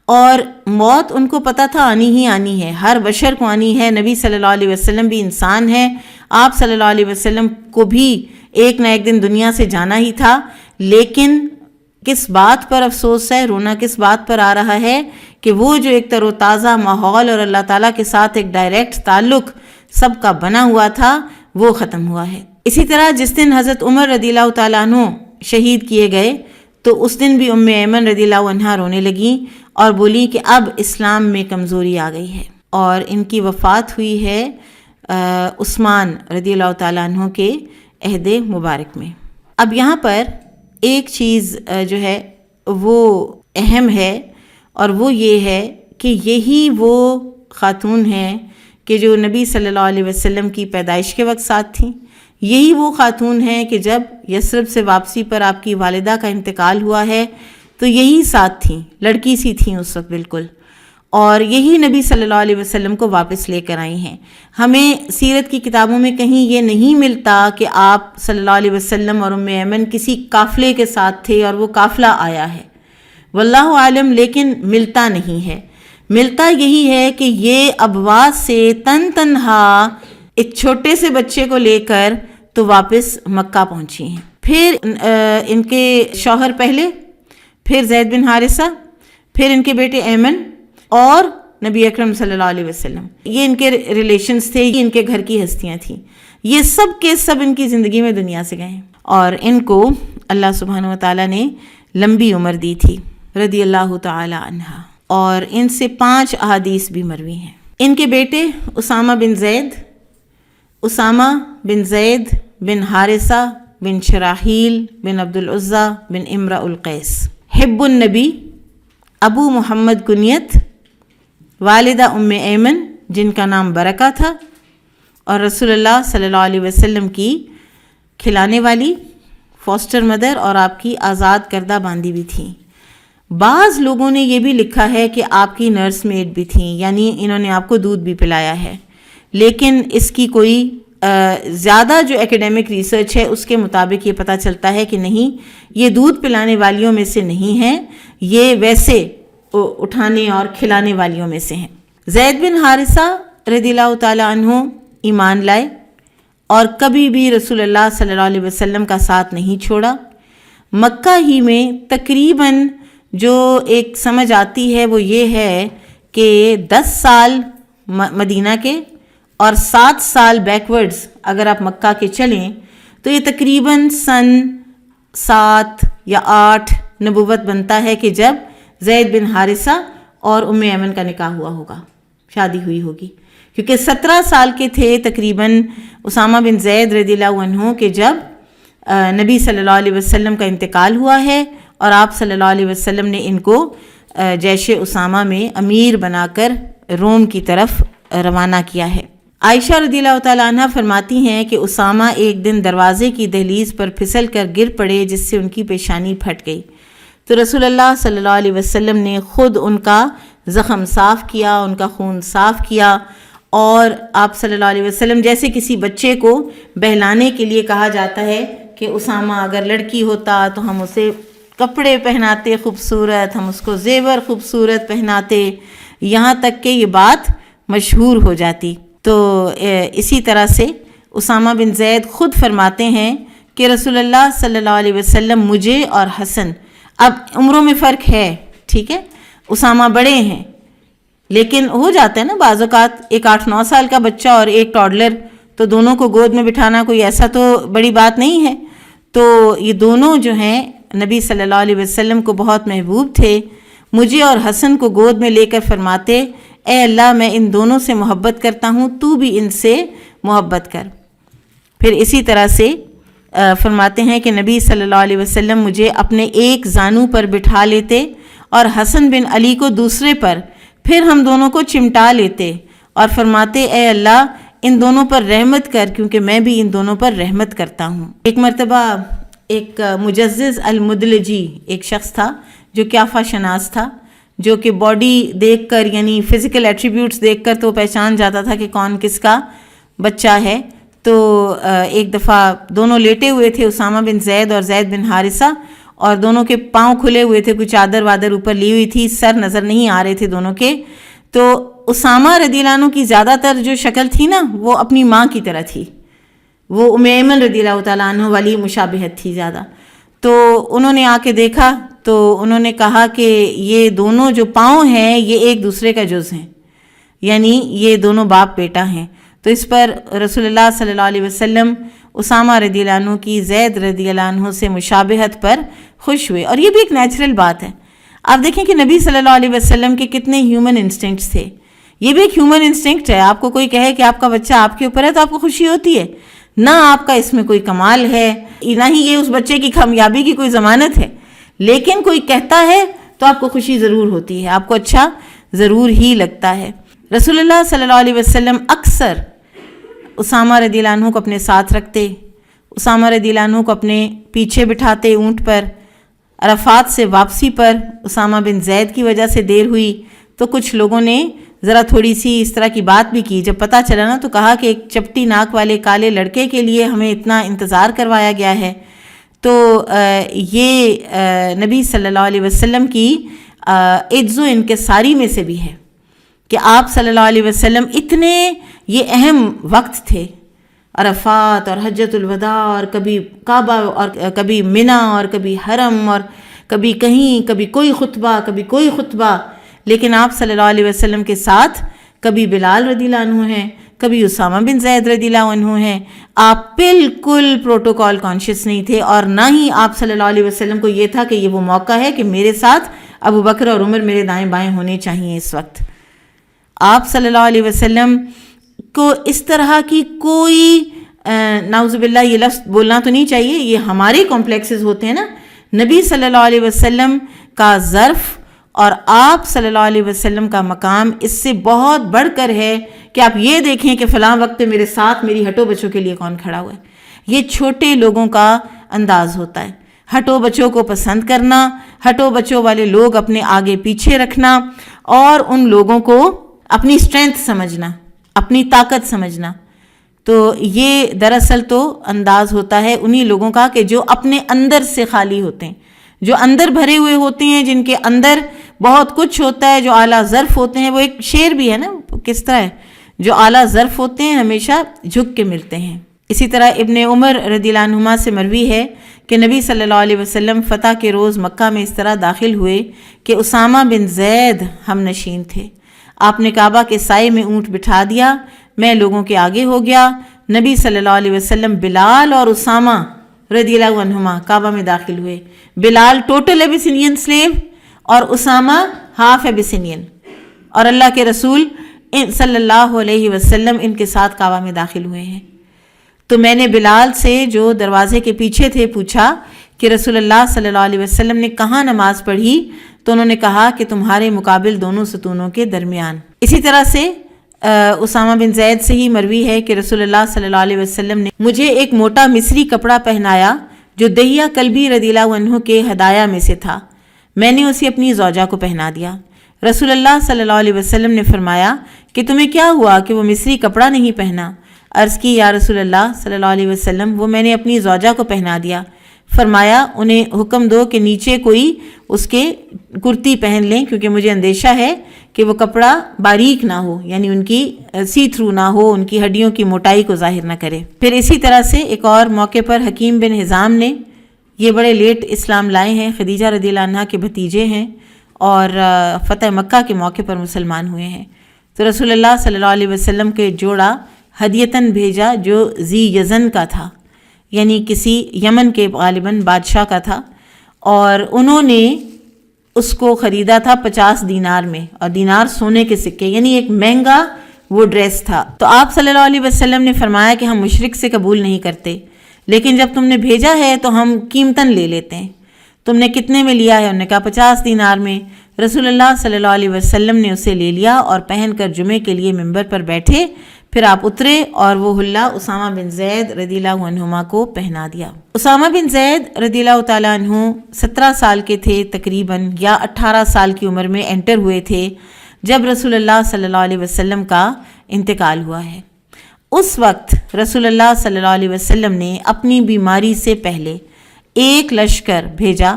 اور موت ان کو پتہ تھا آنی ہی آنی ہے، ہر بشر کو آنی ہے. نبی صلی اللہ علیہ وسلم بھی انسان ہے، آپ صلی اللہ علیہ وسلم کو بھی ایک نہ ایک دن دنیا سے جانا ہی تھا. لیکن کس بات پر افسوس ہے، رونا کس بات پر آ رہا ہے کہ وہ جو ایک تر و تازہ ماحول اور اللہ تعالیٰ کے ساتھ ایک ڈائریکٹ تعلق سب کا بنا ہوا تھا وہ ختم ہوا ہے. اسی طرح جس دن حضرت عمر رضی اللہ تعالیٰ عنہ شہید کیے گئے تو اس دن بھی ام ایمن رضی اللہ عنہا رونے لگیں اور بولی کہ اب اسلام میں کمزوری آ گئی ہے. اور ان کی وفات ہوئی ہے عثمان رضی اللہ تعالیٰ عنہ کے عہد مبارک میں. اب یہاں پر ایک چیز جو ہے وہ اہم ہے اور وہ یہ ہے کہ یہی وہ خاتون ہیں کہ جو نبی صلی اللہ علیہ وسلم کی پیدائش کے وقت ساتھ تھیں. یہی وہ خاتون ہیں کہ جب یثرب سے واپسی پر آپ کی والدہ کا انتقال ہوا ہے تو یہی ساتھ تھیں، لڑکی سی تھیں اس وقت بالکل، اور یہی نبی صلی اللہ علیہ وسلم کو واپس لے کر آئی ہیں. ہمیں سیرت کی کتابوں میں کہیں یہ نہیں ملتا کہ آپ صلی اللہ علیہ وسلم اور ام ایمن کسی قافلے کے ساتھ تھے اور وہ قافلہ آیا ہے، واللہ عالم، لیکن ملتا نہیں ہے. ملتا یہی ہے کہ یہ ابواس سے تنہا ایک چھوٹے سے بچے کو لے کر تو واپس مکہ پہنچی ہیں. پھر ان کے شوہر پہلے، پھر زید بن حارثہ، پھر ان کے بیٹے ایمن اور نبی اکرم صلی اللہ علیہ وسلم، یہ ان کے ریلیشنز تھے، یہ ان کے گھر کی ہستیاں تھیں. یہ سب کے سب ان کی زندگی میں دنیا سے گئے ہیں اور ان کو اللہ سبحانہ وتعالیٰ نے لمبی عمر دی تھی رضی اللہ تعالی عنہا. اور ان سے 5 احادیث بھی مروی ہیں. ان کے بیٹے اسامہ بن زید بن حارثہ بن شراحیل بن عبد العزیٰ بن امرأ القیس، حب النبی، ابو محمد کنیت، والدہ ام ایمن جن کا نام برکہ تھا، اور رسول اللہ صلی اللہ علیہ وسلم کی کھلانے والی فاسٹر مدر اور آپ کی آزاد کردہ باندی بھی تھیں. بعض لوگوں نے یہ بھی لکھا ہے کہ آپ کی نرس میڈ بھی تھیں، یعنی انہوں نے آپ کو دودھ بھی پلایا ہے. لیکن اس کی کوئی زیادہ جو ایکیڈیمک ریسرچ ہے اس کے مطابق یہ پتہ چلتا ہے کہ نہیں، یہ دودھ پلانے والیوں میں سے نہیں ہیں، یہ ویسے اٹھانے اور کھلانے والیوں میں سے ہیں. زید بن حارثہ رضی اللہ تعالیٰ عنہ ایمان لائے اور کبھی بھی رسول اللہ صلی اللہ علیہ وسلم کا ساتھ نہیں چھوڑا. مکہ ہی میں تقریباً جو ایک سمجھ آتی ہے وہ یہ ہے کہ 10 سال مدینہ کے اور 7 سال بیکورڈز اگر آپ مکہ کے چلیں تو یہ تقریباً سن 7 یا 8 نبوت بنتا ہے کہ جب زید بن حارثہ اور ام ایمن کا نکاح ہوا ہوگا، شادی ہوئی ہوگی، کیونکہ 17 سال کے تھے تقریباً اسامہ بن زید رضی اللہ عنہ کہ جب نبی صلی اللہ علیہ وسلم کا انتقال ہوا ہے اور آپ صلی اللہ علیہ وسلم نے ان کو جیش اسامہ میں امیر بنا کر روم کی طرف روانہ کیا ہے. عائشہ رضی اللہ تعالیٰ عنہ فرماتی ہیں کہ اسامہ ایک دن دروازے کی دہلیز پر پھسل کر گر پڑے جس سے ان کی پیشانی پھٹ گئی، تو رسول اللہ صلی اللہ علیہ وسلم نے خود ان کا زخم صاف کیا، ان کا خون صاف کیا، اور آپ صلی اللہ علیہ وسلم جیسے کسی بچے کو بہلانے کے لیے کہا جاتا ہے کہ اسامہ اگر لڑکی ہوتا تو ہم اسے کپڑے پہناتے خوبصورت، ہم اس کو زیور خوبصورت پہناتے، یہاں تک کہ یہ بات مشہور ہو جاتی. تو اسی طرح سے اسامہ بن زید خود فرماتے ہیں کہ رسول اللہ صلی اللہ علیہ وسلم مجھے اور حسن، اب عمروں میں فرق ہے، ٹھیک ہے، اسامہ بڑے ہیں لیکن ہو جاتا ہے نا بعض اوقات، ایک 8-9 سال کا بچہ اور ایک ٹاڈلر، تو دونوں کو گود میں بٹھانا کوئی ایسا تو بڑی بات نہیں ہے. تو یہ دونوں جو ہیں نبی صلی اللہ علیہ وسلم کو بہت محبوب تھے. مجھے اور حسن کو گود میں لے کر فرماتے، اے اللہ میں ان دونوں سے محبت کرتا ہوں، تو بھی ان سے محبت کر. پھر اسی طرح سے فرماتے ہیں کہ نبی صلی اللہ علیہ وسلم مجھے اپنے ایک زانو پر بٹھا لیتے اور حسن بن علی کو دوسرے پر، پھر ہم دونوں کو چمٹا لیتے اور فرماتے، اے اللہ ان دونوں پر رحمت کر کیونکہ میں بھی ان دونوں پر رحمت کرتا ہوں. ایک مرتبہ ایک مجزز المدلجی ایک شخص تھا جو کیافہ شناس تھا، جو کہ باڈی دیکھ کر یعنی فزیکل ایٹریبیوٹس دیکھ کر تو پہچان جاتا تھا کہ کون کس کا بچہ ہے. تو ایک دفعہ دونوں لیٹے ہوئے تھے، اسامہ بن زید اور زید بن حارثہ، اور دونوں کے پاؤں کھلے ہوئے تھے، کوئی چادر وادر اوپر لی ہوئی تھی، سر نظر نہیں آ رہے تھے دونوں کے. تو اسامہ رضی اللہ عنہ کی زیادہ تر جو شکل تھی نا وہ اپنی ماں کی طرح تھی، وہ ام ایمن رضی اللہ تعالیٰ عنہ والی مشابہت تھی زیادہ. تو انہوں نے آ کے دیکھا تو انہوں نے کہا کہ یہ دونوں جو پاؤں ہیں یہ ایک دوسرے کا جز ہیں، یعنی یہ دونوں باپ بیٹا ہیں. تو اس پر رسول اللہ صلی اللہ علیہ وسلم اسامہ رضی اللہ عنہ کی زید رضی اللہ عنہ سے مشابہت پر خوش ہوئے، اور یہ بھی ایک نیچرل بات ہے. آپ دیکھیں کہ نبی صلی اللہ علیہ وسلم کے کتنے ہیومن انسٹنکٹس تھے. یہ بھی ایک ہیومن انسٹنکٹ ہے. آپ کو کوئی کہے کہ آپ کا بچہ آپ کے اوپر ہے تو آپ کو خوشی ہوتی ہے، نہ آپ کا اس میں کوئی کمال ہے، نہ ہی یہ اس بچے کی کامیابی کی کوئی ضمانت ہے، لیکن کوئی کہتا ہے تو آپ کو خوشی ضرور ہوتی ہے، آپ کو اچھا ضرور ہی لگتا ہے. رسول اللہ صلی اللہ علیہ وسلم اکثر اسامہ رضی اللہ عنہ کو اپنے ساتھ رکھتے، اسامہ رضی اللہ عنہ کو اپنے پیچھے بٹھاتے اونٹ پر. عرفات سے واپسی پر اسامہ بن زید کی وجہ سے دیر ہوئی تو کچھ لوگوں نے ذرا تھوڑی سی اس طرح کی بات بھی کی. جب پتہ چلا نا تو کہا کہ ایک چپٹی ناک والے کالے لڑکے کے لیے ہمیں اتنا انتظار کروایا گیا ہے. تو یہ نبی صلی اللہ علیہ وسلم کی عجز و انکساری میں سے بھی ہے کہ آپ صلی اللہ علیہ وسلم اتنے یہ اہم وقت تھے، عرفات اور حجۃ الوداع، اور کبھی کعبہ اور کبھی منا اور کبھی حرم اور کبھی کہیں، کبھی کوئی خطبہ کبھی کوئی خطبہ، لیکن آپ صلی اللہ علیہ وسلم کے ساتھ کبھی بلال رضی اللہ عنہ ہیں، کبھی اسامہ بن زید رضی اللہ عنہ ہیں. آپ بالکل پروٹوکول کانشیس نہیں تھے، اور نہ ہی آپ صلی اللہ علیہ وسلم کو یہ تھا کہ یہ وہ موقع ہے کہ میرے ساتھ ابو بکر اور عمر میرے دائیں بائیں ہونے چاہیے. اس وقت آپ صلی اللہ علیہ وسلم کو اس طرح کی کوئی نعوذ باللہ یہ لفظ بولنا تو نہیں چاہیے، یہ ہمارے کمپلیکسز ہوتے ہیں نا. نبی صلی اللہ علیہ وسلم کا ظرف اور آپ صلی اللہ علیہ وسلم کا مقام اس سے بہت بڑھ کر ہے کہ آپ یہ دیکھیں کہ فلاں وقت میرے ساتھ میری ہٹو بچوں کے لیے کون کھڑا ہوا ہے. یہ چھوٹے لوگوں کا انداز ہوتا ہے، ہٹو بچوں کو پسند کرنا، ہٹو بچوں والے لوگ اپنے آگے پیچھے رکھنا، اور ان لوگوں کو اپنی اسٹرینتھ سمجھنا، اپنی طاقت سمجھنا. تو یہ دراصل تو انداز ہوتا ہے انہی لوگوں کا کہ جو اپنے اندر سے خالی ہوتے ہیں، جو اندر بھرے ہوئے ہوتے ہیں، جن کے اندر بہت کچھ ہوتا ہے، جو اعلیٰ ظرف ہوتے ہیں. وہ ایک شعر بھی ہے نا، کس طرح ہے، جو اعلیٰ ظرف ہوتے ہیں ہمیشہ جھک کے ملتے ہیں. اسی طرح ابن عمر رضی اللہ عنہما سے مروی ہے کہ نبی صلی اللہ علیہ وسلم فتح کے روز مکہ میں اس طرح داخل ہوئے کہ اسامہ بن زید ہم نشین تھے. آپ نے کعبہ کے سائے میں اونٹ بٹھا دیا، میں لوگوں کے آگے ہو گیا. نبی صلی اللہ علیہ وسلم بلال اور اسامہ رضی اللہ عنہما کعبہ میں داخل ہوئے. بلال ٹوٹل ایبیسینین سلیو اور اسامہ ہاف ایبیسینین، اور اللہ کے رسول صلی اللہ علیہ وسلم ان کے ساتھ کعبہ میں داخل ہوئے ہیں. تو میں نے بلال سے جو دروازے کے پیچھے تھے پوچھا کہ رسول اللہ صلی اللہ علیہ وسلم نے کہاں نماز پڑھی؟ تو انہوں نے کہا کہ تمہارے مقابل دونوں ستونوں کے درمیان. اسی طرح سے اسامہ بن زید سے ہی مروی ہے کہ رسول اللہ صلی اللہ علیہ وسلم نے مجھے ایک موٹا مصری کپڑا پہنایا جو دہیہ کلبی رضی اللہ عنہ کے ہدایہ میں سے تھا. میں نے اسے اپنی زوجہ کو پہنا دیا. رسول اللہ صلی اللہ علیہ وسلم نے فرمایا کہ تمہیں کیا ہوا کہ وہ مصری کپڑا نہیں پہنا؟ عرض کی یا رسول اللہ صلی اللہ علیہ وسلم وہ میں نے اپنی زوجہ کو پہنا دیا. فرمایا انہیں حکم دو کہ نیچے کوئی اس کے کرتی پہن لیں، کیونکہ مجھے اندیشہ ہے کہ وہ کپڑا باریک نہ ہو، یعنی ان کی سی تھرو نہ ہو، ان کی ہڈیوں کی موٹائی کو ظاہر نہ کرے. پھر اسی طرح سے ایک اور موقع پر حکیم بن حزام نے، یہ بڑے لیٹ اسلام لائے ہیں، خدیجہ رضی اللہ عنہا کے بھتیجے ہیں، اور فتح مکہ کے موقع پر مسلمان ہوئے ہیں. تو رسول اللہ صلی اللہ علیہ وسلم کے جوڑا ہدیتاً بھیجا جو ذی یزن کا تھا، یعنی کسی یمن کے غالباً بادشاہ کا تھا، اور انہوں نے اس کو خریدا تھا 50 دینار میں، اور دینار سونے کے سکے، یعنی ایک مہنگا وہ ڈریس تھا. تو آپ صلی اللہ علیہ وسلم نے فرمایا کہ ہم مشرک سے قبول نہیں کرتے، لیکن جب تم نے بھیجا ہے تو ہم قیمتاً لے لیتے ہیں. تم نے کتنے میں لیا ہے؟ انہوں نے کہا 50 دینار میں. رسول اللہ صلی اللہ علیہ وسلم نے اسے لے لیا اور پہن کر جمعے کے لیے ممبر پر بیٹھے. پھر آپ اترے اور وہ حلہ اسامہ بن زید رضی اللہ عنہما کو پہنا دیا۔ اسامہ بن زید رضی اللہ تعالیٰ عنہ 17 سال کے تھے تقریباً، یا 18 سال کی عمر میں انٹر ہوئے تھے جب رسول اللہ صلی اللہ علیہ وسلم کا انتقال ہوا ہے۔ اس وقت رسول اللہ صلی اللہ علیہ وسلم نے اپنی بیماری سے پہلے ایک لشکر بھیجا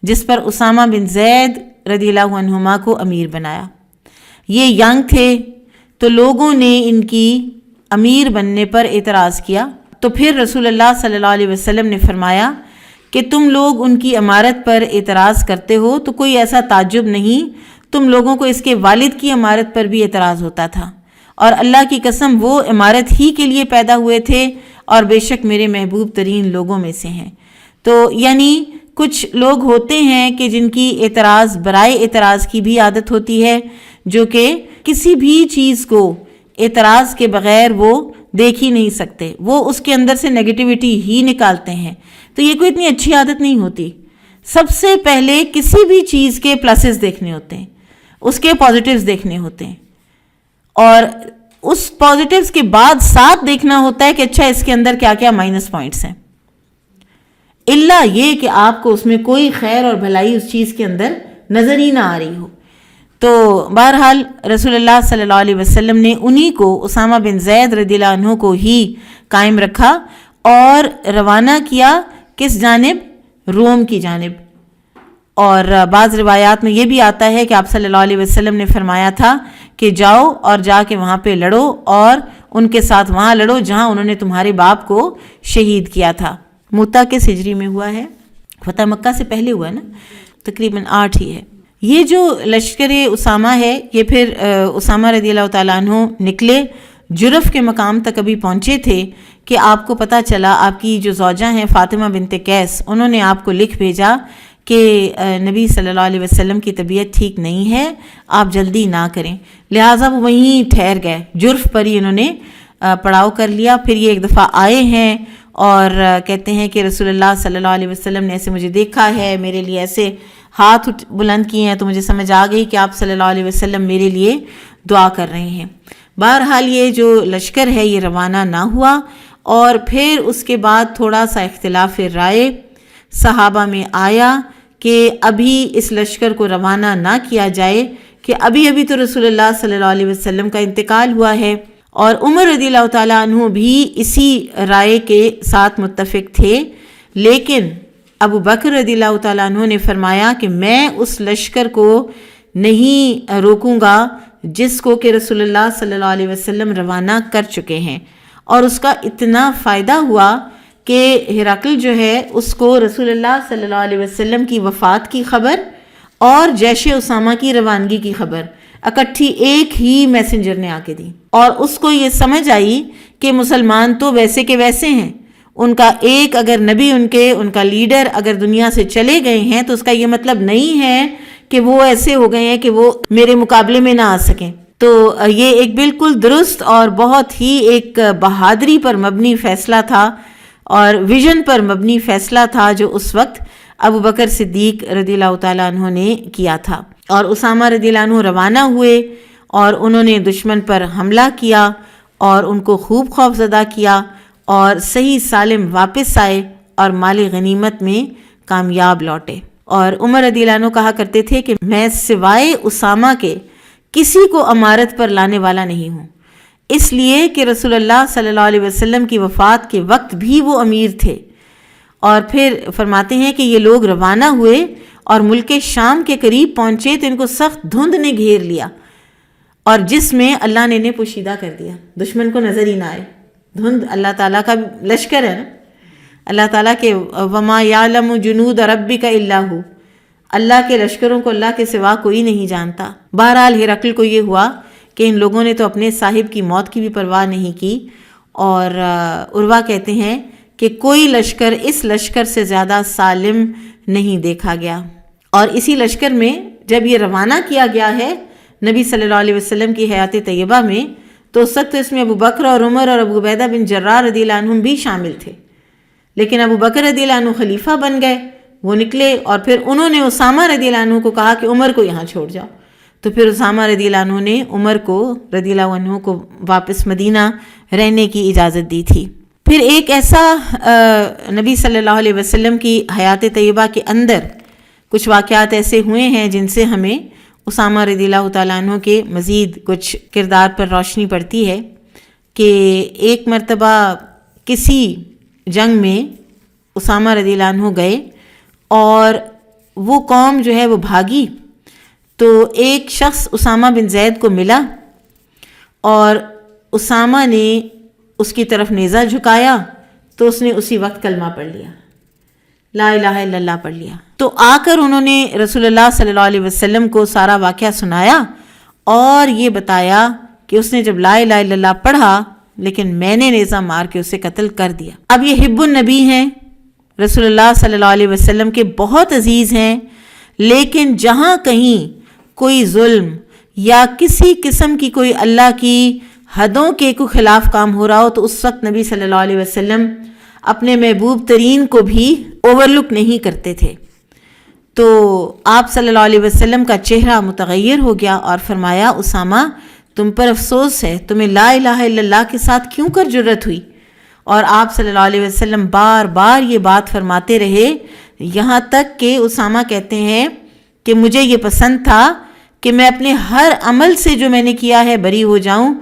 جس پر اسامہ بن زید رضی اللہ عنہما کو امیر بنایا۔ یہ ینگ تھے تو لوگوں نے ان کی امیر بننے پر اعتراض کیا، تو پھر رسول اللہ صلی اللہ علیہ وسلم نے فرمایا کہ تم لوگ ان کی امارت پر اعتراض کرتے ہو تو کوئی ایسا تعجب نہیں، تم لوگوں کو اس کے والد کی امارت پر بھی اعتراض ہوتا تھا، اور اللہ کی قسم وہ امارت ہی کے لیے پیدا ہوئے تھے اور بے شک میرے محبوب ترین لوگوں میں سے ہیں۔ تو یعنی کچھ لوگ ہوتے ہیں کہ جن کی اعتراض برائے اعتراض کی بھی عادت ہوتی ہے، جو کہ کسی بھی چیز کو اعتراض کے بغیر وہ دیکھ ہی نہیں سکتے، وہ اس کے اندر سے نیگیٹیوٹی ہی نکالتے ہیں۔ تو یہ کوئی اتنی اچھی عادت نہیں ہوتی۔ سب سے پہلے کسی بھی چیز کے پلسز دیکھنے ہوتے ہیں، اس کے پازیٹیوز دیکھنے ہوتے ہیں، اور اس پازیٹیوز کے بعد ساتھ دیکھنا ہوتا ہے کہ اچھا اس کے اندر کیا کیا مائنس پوائنٹس ہیں، الا یہ کہ آپ کو اس میں کوئی خیر اور بھلائی اس چیز کے اندر نظر ہی نہ آ رہی ہو۔ تو بہرحال رسول اللہ صلی اللہ علیہ وسلم نے انہی کو، اسامہ بن زید رضی اللہ عنہ کو ہی قائم رکھا اور روانہ کیا کس جانب؟ روم کی جانب۔ اور بعض روایات میں یہ بھی آتا ہے کہ آپ صلی اللہ علیہ وسلم نے فرمایا تھا کہ جاؤ اور جا کے وہاں پہ لڑو، اور ان کے ساتھ وہاں لڑو جہاں انہوں نے تمہارے باپ کو شہید کیا تھا۔ موتا کے ہجری میں ہوا ہے، فتح مکہ سے پہلے ہوا ہے نا، تقریباً 8 ہی ہے۔ یہ جو لشکر اسامہ ہے، یہ پھر اسامہ رضی اللہ تعالیٰ عنہ نکلے، جرف کے مقام تک ابھی پہنچے تھے کہ آپ کو پتہ چلا، آپ کی جو زوجہ ہیں فاطمہ بنت قیس، انہوں نے آپ کو لکھ بھیجا کہ نبی صلی اللہ علیہ وسلم کی طبیعت ٹھیک نہیں ہے، آپ جلدی نہ کریں، لہٰذا وہ وہیں ٹھہر گئے، جرف پر ہی انہوں نے پڑاؤ کر لیا۔ پھر یہ ایک دفعہ آئے ہیں اور کہتے ہیں کہ رسول اللہ صلی اللہ علیہ وسلم نے ایسے مجھے دیکھا ہے، میرے لیے ایسے ہاتھ بلند کیے ہیں، تو مجھے سمجھ آ گئی کہ آپ صلی اللہ علیہ وسلم میرے لیے دعا کر رہے ہیں۔ بہرحال یہ جو لشکر ہے یہ روانہ نہ ہوا، اور پھر اس کے بعد تھوڑا سا اختلاف رائے صحابہ میں آیا کہ ابھی اس لشکر کو روانہ نہ کیا جائے، کہ ابھی تو رسول اللہ صلی اللہ علیہ وسلم کا انتقال ہوا ہے، اور عمر رضی اللہ تعالیٰ عنہ بھی اسی رائے کے ساتھ متفق تھے، لیکن ابو بکر رضی اللہ تعالیٰ عنہ نے فرمایا کہ میں اس لشکر کو نہیں روکوں گا جس کو کہ رسول اللہ صلی اللہ علیہ وسلم روانہ کر چکے ہیں۔ اور اس کا اتنا فائدہ ہوا کہ ہرقل جو ہے اس کو رسول اللہ صلی اللہ علیہ وسلم کی وفات کی خبر اور جیش اسامہ کی روانگی کی خبر اکٹھی ایک ہی میسنجر نے آ کے دی، اور اس کو یہ سمجھ آئی کہ مسلمان تو ویسے کے ویسے ہیں، ان کا ایک اگر نبی ان کا لیڈر اگر دنیا سے چلے گئے ہیں تو اس کا یہ مطلب نہیں ہے کہ وہ ایسے ہو گئے ہیں کہ وہ میرے مقابلے میں نہ آ سکیں۔ تو یہ ایک بالکل درست اور بہت ہی ایک بہادری پر مبنی فیصلہ تھا اور ویژن پر مبنی فیصلہ تھا جو اس وقت ابو بکر صدیق رضی اللہ تعالیٰ عنہ نے کیا تھا۔ اور اسامہ رضی اللہ عنہ روانہ ہوئے اور انہوں نے دشمن پر حملہ کیا اور ان کو خوب خوف زدہ کیا، اور صحیح سالم واپس آئے اور مال غنیمت میں کامیاب لوٹے۔ اور عمر رضی اللہ عنہ کہا کرتے تھے کہ میں سوائے اسامہ کے کسی کو امارت پر لانے والا نہیں ہوں، اس لیے کہ رسول اللہ صلی اللہ علیہ وسلم کی وفات کے وقت بھی وہ امیر تھے۔ اور پھر فرماتے ہیں کہ یہ لوگ روانہ ہوئے اور ملک شام کے قریب پہنچے تو ان کو سخت دھند نے گھیر لیا، اور جس میں اللہ نے انہیں پوشیدہ کر دیا، دشمن کو نظر ہی نہ آئے۔ دھند اللہ تعالیٰ کا لشکر ہے نا، اللہ تعالیٰ کے وما یعلم جنود ربک الا ہو، اللہ کے لشکروں کو اللہ کے سوا کوئی نہیں جانتا۔ بہرحال ہرقل کو یہ ہوا کہ ان لوگوں نے تو اپنے صاحب کی موت کی بھی پرواہ نہیں کی، اور عروہ کہتے ہیں کہ کوئی لشکر اس لشکر سے زیادہ سالم نہیں دیکھا گیا۔ اور اسی لشکر میں جب یہ روانہ کیا گیا ہے نبی صلی اللہ علیہ وسلم کی حیات طیبہ میں، تو اس وقت اس میں ابو بکر اور عمر اور ابو عبیدہ بن جراح رضی اللہ عنہم بھی شامل تھے، لیکن ابو بکر رضی اللہ عنہ خلیفہ بن گئے، وہ نکلے اور پھر انہوں نے اسامہ رضی اللہ عنہ کو کہا کہ عمر کو یہاں چھوڑ جاؤ، تو پھر اسامہ رضی اللہ عنہ نے عمر کو رضی اللہ عنہ کو واپس مدینہ رہنے کی اجازت دی تھی۔ پھر ایک ایسا نبی صلی اللہ علیہ وسلم کی حیات طیبہ کے اندر کچھ واقعات ایسے ہوئے ہیں جن سے ہمیں اسامہ رضی اللہ تعالیٰ عنہ کے مزید کچھ کردار پر روشنی پڑتی ہے کہ ایک مرتبہ کسی جنگ میں اسامہ رضی اللہ عنہ گئے اور وہ قوم جو ہے وہ بھاگی، تو ایک شخص اسامہ بن زید کو ملا اور اسامہ نے اس کی طرف نیزہ جھکایا تو اس نے اسی وقت کلمہ پڑھ لیا، لا الہ الا اللہ پڑھ لیا۔ تو آ کر انہوں نے رسول اللہ صلی اللہ علیہ وسلم کو سارا واقعہ سنایا اور یہ بتایا کہ اس نے جب لا الہ الا اللہ پڑھا لیکن میں نے نیزہ مار کے اسے قتل کر دیا۔ اب یہ حب النبی ہیں، رسول اللہ صلی اللہ علیہ وسلم کے بہت عزیز ہیں، لیکن جہاں کہیں کوئی ظلم یا کسی قسم کی کوئی اللہ کی حدوں کے کوئی خلاف کام ہو رہا ہو تو اس وقت نبی صلی اللہ علیہ وسلم اپنے محبوب ترین کو بھی اوور لک نہیں کرتے تھے۔ تو آپ صلی اللہ علیہ وسلم کا چہرہ متغیر ہو گیا اور فرمایا اسامہ تم پر افسوس ہے، تمہیں لا الہ الا اللہ کے ساتھ کیوں کر جرت ہوئی؟ اور آپ صلی اللہ علیہ وسلم بار بار یہ بات فرماتے رہے، یہاں تک کہ اسامہ کہتے ہیں کہ مجھے یہ پسند تھا کہ میں اپنے ہر عمل سے جو میں نے کیا ہے بری ہو جاؤں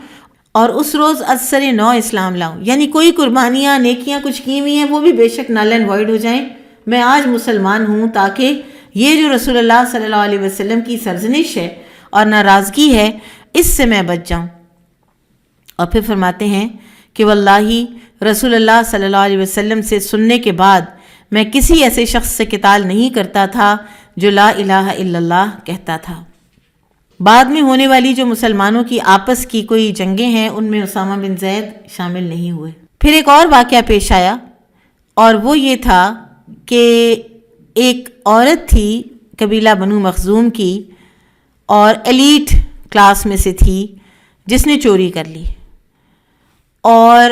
اور اس روز ازسر نو اسلام لاؤں، یعنی کوئی قربانیاں نیکیاں کچھ کی ہوئی ہیں وہ بھی بے شک نل اینڈ وائڈ ہو جائیں، میں آج مسلمان ہوں تاکہ یہ جو رسول اللہ صلی اللہ علیہ وسلم کی سرزنش ہے اور ناراضگی ہے اس سے میں بچ جاؤں۔ اور پھر فرماتے ہیں کہ واللہ رسول اللہ صلی اللہ علیہ وسلم سے سننے کے بعد میں کسی ایسے شخص سے قتال نہیں کرتا تھا جو لا الہ الا اللہ کہتا تھا۔ بعد میں ہونے والی جو مسلمانوں کی آپس کی کوئی جنگیں ہیں ان میں اسامہ بن زید شامل نہیں ہوئے۔ پھر ایک اور واقعہ پیش آیا اور وہ یہ تھا کہ ایک عورت تھی قبیلہ بنو مخزوم کی اور ایلیٹ کلاس میں سے تھی جس نے چوری کر لی، اور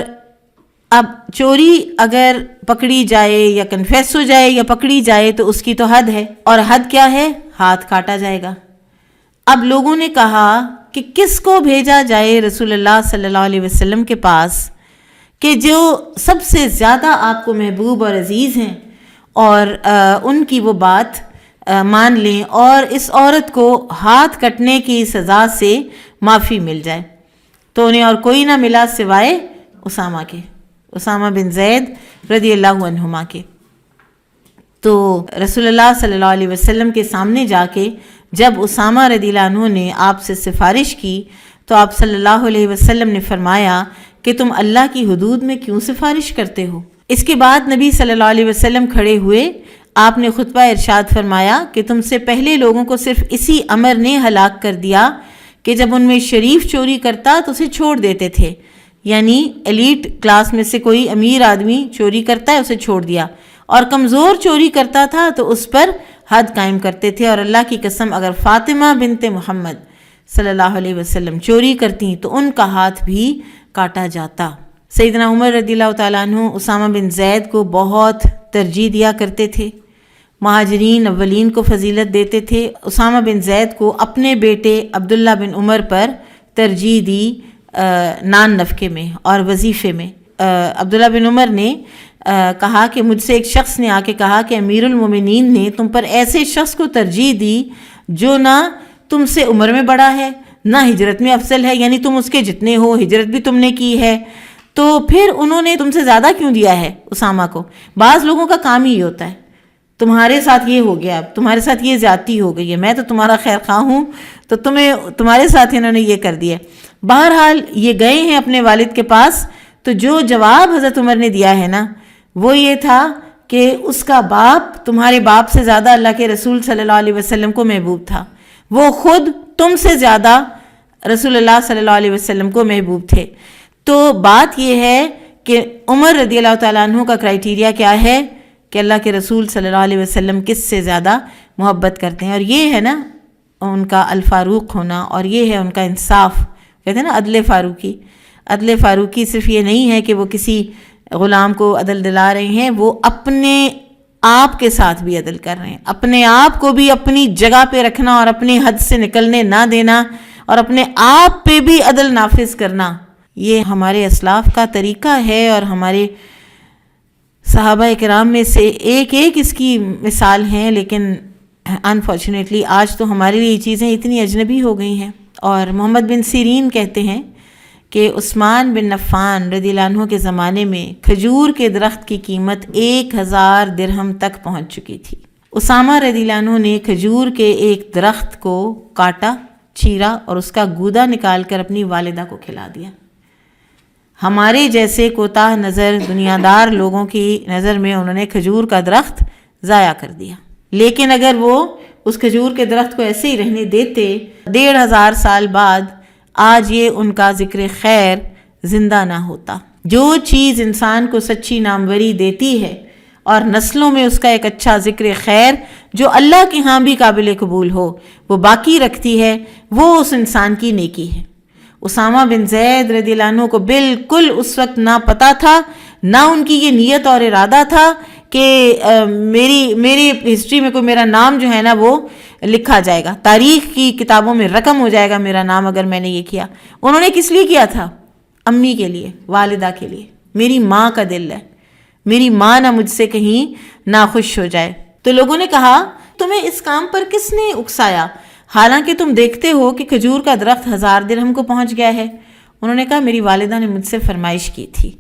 اب چوری اگر پکڑی جائے یا کنفیس ہو جائے یا پکڑی جائے تو اس کی تو حد ہے، اور حد کیا ہے؟ ہاتھ کاٹا جائے گا۔ اب لوگوں نے کہا کہ کس کو بھیجا جائے رسول اللہ صلی اللہ علیہ وسلم کے پاس کہ جو سب سے زیادہ آپ کو محبوب اور عزیز ہیں اور ان کی وہ بات مان لیں اور اس عورت کو ہاتھ کٹنے کی سزا سے معافی مل جائے۔ تو انہیں اور کوئی نہ ملا سوائے اسامہ کے، اسامہ بن زید رضی اللہ عنہما کے۔ تو رسول اللہ صلی اللہ علیہ وسلم کے سامنے جا کے جب اسامہ رضی اللہ عنہ نے آپ سے سفارش کی تو آپ صلی اللہ علیہ وسلم نے فرمایا کہ تم اللہ کی حدود میں کیوں سفارش کرتے ہو؟ اس کے بعد نبی صلی اللہ علیہ وسلم کھڑے ہوئے، آپ نے خطبہ ارشاد فرمایا کہ تم سے پہلے لوگوں کو صرف اسی امر نے ہلاک کر دیا کہ جب ان میں شریف چوری کرتا تو اسے چھوڑ دیتے تھے، یعنی ایلیٹ کلاس میں سے کوئی امیر آدمی چوری کرتا ہے اسے چھوڑ دیا، اور کمزور چوری کرتا تھا تو اس پر حد قائم کرتے تھے۔ اور اللہ کی قسم اگر فاطمہ بنت محمد صلی اللہ علیہ وسلم چوری کرتی تو ان کا ہاتھ بھی کاٹا جاتا۔ سیدنا عمر رضی اللہ تعالیٰ عنہ اسامہ بن زید کو بہت ترجیح دیا کرتے تھے، مہاجرین اولین کو فضیلت دیتے تھے۔ اسامہ بن زید کو اپنے بیٹے عبداللہ بن عمر پر ترجیح دی نان نفقے میں اور وظیفے میں۔ عبداللہ بن عمر نے کہا کہ مجھ سے ایک شخص نے آ کے کہا کہ امیر المومنین نے تم پر ایسے شخص کو ترجیح دی جو نہ تم سے عمر میں بڑا ہے نہ ہجرت میں افضل ہے، یعنی تم اس کے جتنے ہو، ہجرت بھی تم نے کی ہے، تو پھر انہوں نے تم سے زیادہ کیوں دیا ہے اسامہ کو؟ بعض لوگوں کا کام ہی ہوتا ہے، تمہارے ساتھ یہ ہو گیا، اب تمہارے ساتھ یہ زیادتی ہو گئی ہے، میں تو تمہارا خیر خواہ ہوں تو تمہارے ساتھ انہوں نے یہ کر دیا۔ بہرحال یہ گئے ہیں اپنے والد کے پاس، تو جو جواب حضرت عمر نے دیا ہے نا وہ یہ تھا کہ اس کا باپ تمہارے باپ سے زیادہ اللہ کے رسول صلی اللہ علیہ وسلم کو محبوب تھا، وہ خود تم سے زیادہ رسول اللہ صلی اللہ علیہ وسلم کو محبوب تھے۔ تو بات یہ ہے کہ عمر رضی اللہ تعالیٰ عنہ کا کرائیٹیریا کیا ہے کہ اللہ کے رسول صلی اللہ علیہ وسلم کس سے زیادہ محبت کرتے ہیں، اور یہ ہے نا ان کا الفاروق ہونا، اور یہ ہے ان کا انصاف، کہتے ہیں نا عدل فاروقی۔ عدل فاروقی صرف یہ نہیں ہے کہ وہ کسی غلام کو عدل دلا رہے ہیں، وہ اپنے آپ کے ساتھ بھی عدل کر رہے ہیں. اپنے آپ کو بھی اپنی جگہ پہ رکھنا اور اپنی حد سے نکلنے نہ دینا اور اپنے آپ پہ بھی عدل نافذ کرنا، یہ ہمارے اسلاف کا طریقہ ہے. اور ہمارے صحابہ کرام میں سے ایک اس کی مثال ہیں، لیکن انفارچونیٹلی آج تو ہمارے لیے یہ چیزیں اتنی اجنبی ہو گئی ہیں. اور محمد بن سیرین کہتے ہیں کہ عثمان بن عفان رضی اللہ عنہ کے زمانے میں کھجور کے درخت کی قیمت 1000 درہم تک پہنچ چکی تھی. اسامہ رضی اللہ عنہ نے کھجور کے ایک درخت کو کاٹا، چیرا اور اس کا گودا نکال کر اپنی والدہ کو کھلا دیا. ہمارے جیسے کوتاہ نظر دنیا دار لوگوں کی نظر میں انہوں نے کھجور کا درخت ضائع کر دیا. لیکن اگر وہ اس کھجور کے درخت کو ایسے ہی رہنے دیتے، 1500 سال بعد آج یہ ان کا ذکر خیر زندہ نہ ہوتا. جو چیز انسان کو سچی ناموری دیتی ہے اور نسلوں میں اس کا ایک اچھا ذکر خیر جو اللہ کے ہاں بھی قابل قبول ہو وہ باقی رکھتی ہے، وہ اس انسان کی نیکی ہے. اسامہ بن زید رضی اللہ عنہ کو بالکل اس وقت نہ پتہ تھا، نہ ان کی یہ نیت اور ارادہ تھا کہ میری ہسٹری میں کوئی میرا نام جو ہے نا وہ لکھا جائے گا، تاریخ کی کتابوں میں رقم ہو جائے گا میرا نام اگر میں نے یہ کیا. انہوں نے کس لیے کیا تھا؟ امی کے لیے، والدہ کے لیے. میری ماں کا دل ہے، میری ماں نہ مجھ سے کہیں ناخوش ہو جائے. تو لوگوں نے کہا تمہیں اس کام پر کس نے اکسایا، حالانکہ تم دیکھتے ہو کہ کھجور کا درخت 1000 درہم کو پہنچ گیا ہے. انہوں نے کہا میری والدہ نے مجھ سے فرمائش کی تھی،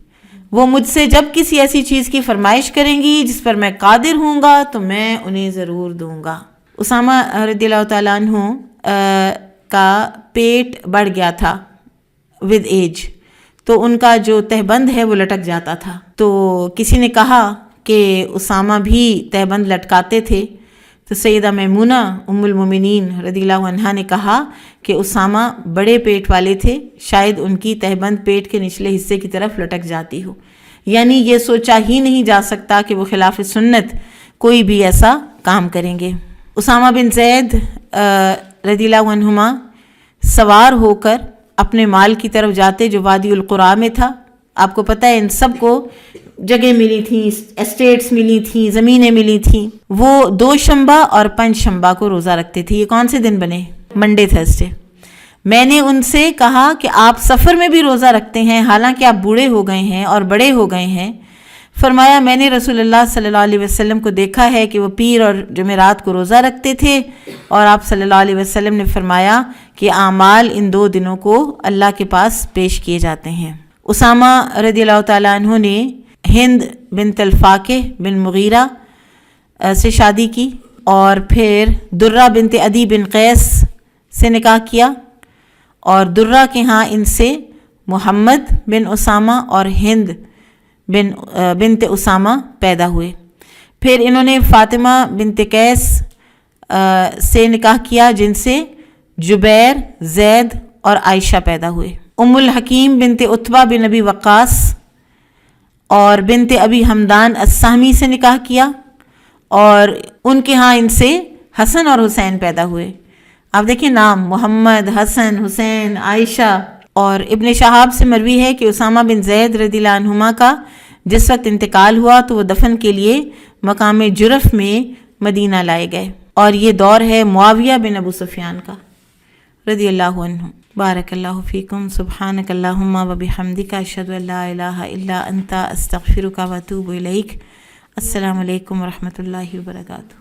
وہ مجھ سے جب کسی ایسی چیز کی فرمائش کریں گی جس پر میں قادر ہوں گا تو میں انہیں ضرور دوں گا. اسامہ رضی اللہ تعالیٰ عنہ کا پیٹ بڑھ گیا تھا ود ایج، تو ان کا جو تہبند ہے وہ لٹک جاتا تھا. تو کسی نے کہا کہ اسامہ بھی تہبند لٹکاتے تھے، تو سیدہ میمونہ ام المومنین رضی اللہ عنہا نے کہا کہ اسامہ بڑے پیٹ والے تھے، شاید ان کی تہبند پیٹ کے نچلے حصے کی طرف لٹک جاتی ہو. یعنی یہ سوچا ہی نہیں جا سکتا کہ وہ خلاف سنت کوئی بھی ایسا کام کریں گے. اسامہ بن زید رضی اللہ عنہما سوار ہو کر اپنے مال کی طرف جاتے جو وادی القریٰ میں تھا. آپ کو پتہ ہے ان سب کو جگہ ملی تھیں، اسٹیٹس ملی تھیں، زمینیں ملی تھیں. وہ 2 شنبہ اور 5 شنبہ کو روزہ رکھتے تھے. یہ کون سے دن بنے؟ Monday Thursday. میں نے ان سے کہا کہ آپ سفر میں بھی روزہ رکھتے ہیں حالانکہ آپ بوڑھے ہو گئے ہیں اور بڑے ہو گئے ہیں. فرمایا میں نے رسول اللہ صلی اللہ علیہ وسلم کو دیکھا ہے کہ وہ پیر اور جمعرات کو روزہ رکھتے تھے، اور آپ صلی اللہ علیہ وسلم نے فرمایا کہ اعمال ان 2 دنوں کو اللہ کے پاس پیش کیے جاتے ہیں. اسامہ رضی اللہ تعالیٰ عنہ نے ہند بنت الفاقہ بن مغیرہ سے شادی کی اور پھر درہ بنت عدی بن قیس سے نکاح کیا، اور درہ کے ہاں ان سے محمد بن اسامہ اور ہند بنت اسامہ پیدا ہوئے. پھر انہوں نے فاطمہ بنت قیس سے نکاح کیا جن سے جبیر، زید اور عائشہ پیدا ہوئے. ام الحکیم بنت عتبہ بن ابی وقاص اور بنت ابی حمدان السہمی سے نکاح کیا، اور ان کے ہاں ان سے حسن اور حسین پیدا ہوئے. آپ دیکھیں نام محمد، حسن، حسین، عائشہ. اور ابن شہاب سے مروی ہے کہ اسامہ بن زید رضی اللہ عنہما کا جس وقت انتقال ہوا تو وہ دفن کے لیے مقام جرف میں مدینہ لائے گئے، اور یہ دور ہے معاویہ بن ابو سفیان کا رضی اللہ عنہ. بارک اللہ فیکم. سبحانک اللہم و بحمدک، اشہد ان لا الہ الا انت، استغفرک و اتوب الیک. السلام علیکم ورحمۃ اللہ وبرکاتہ.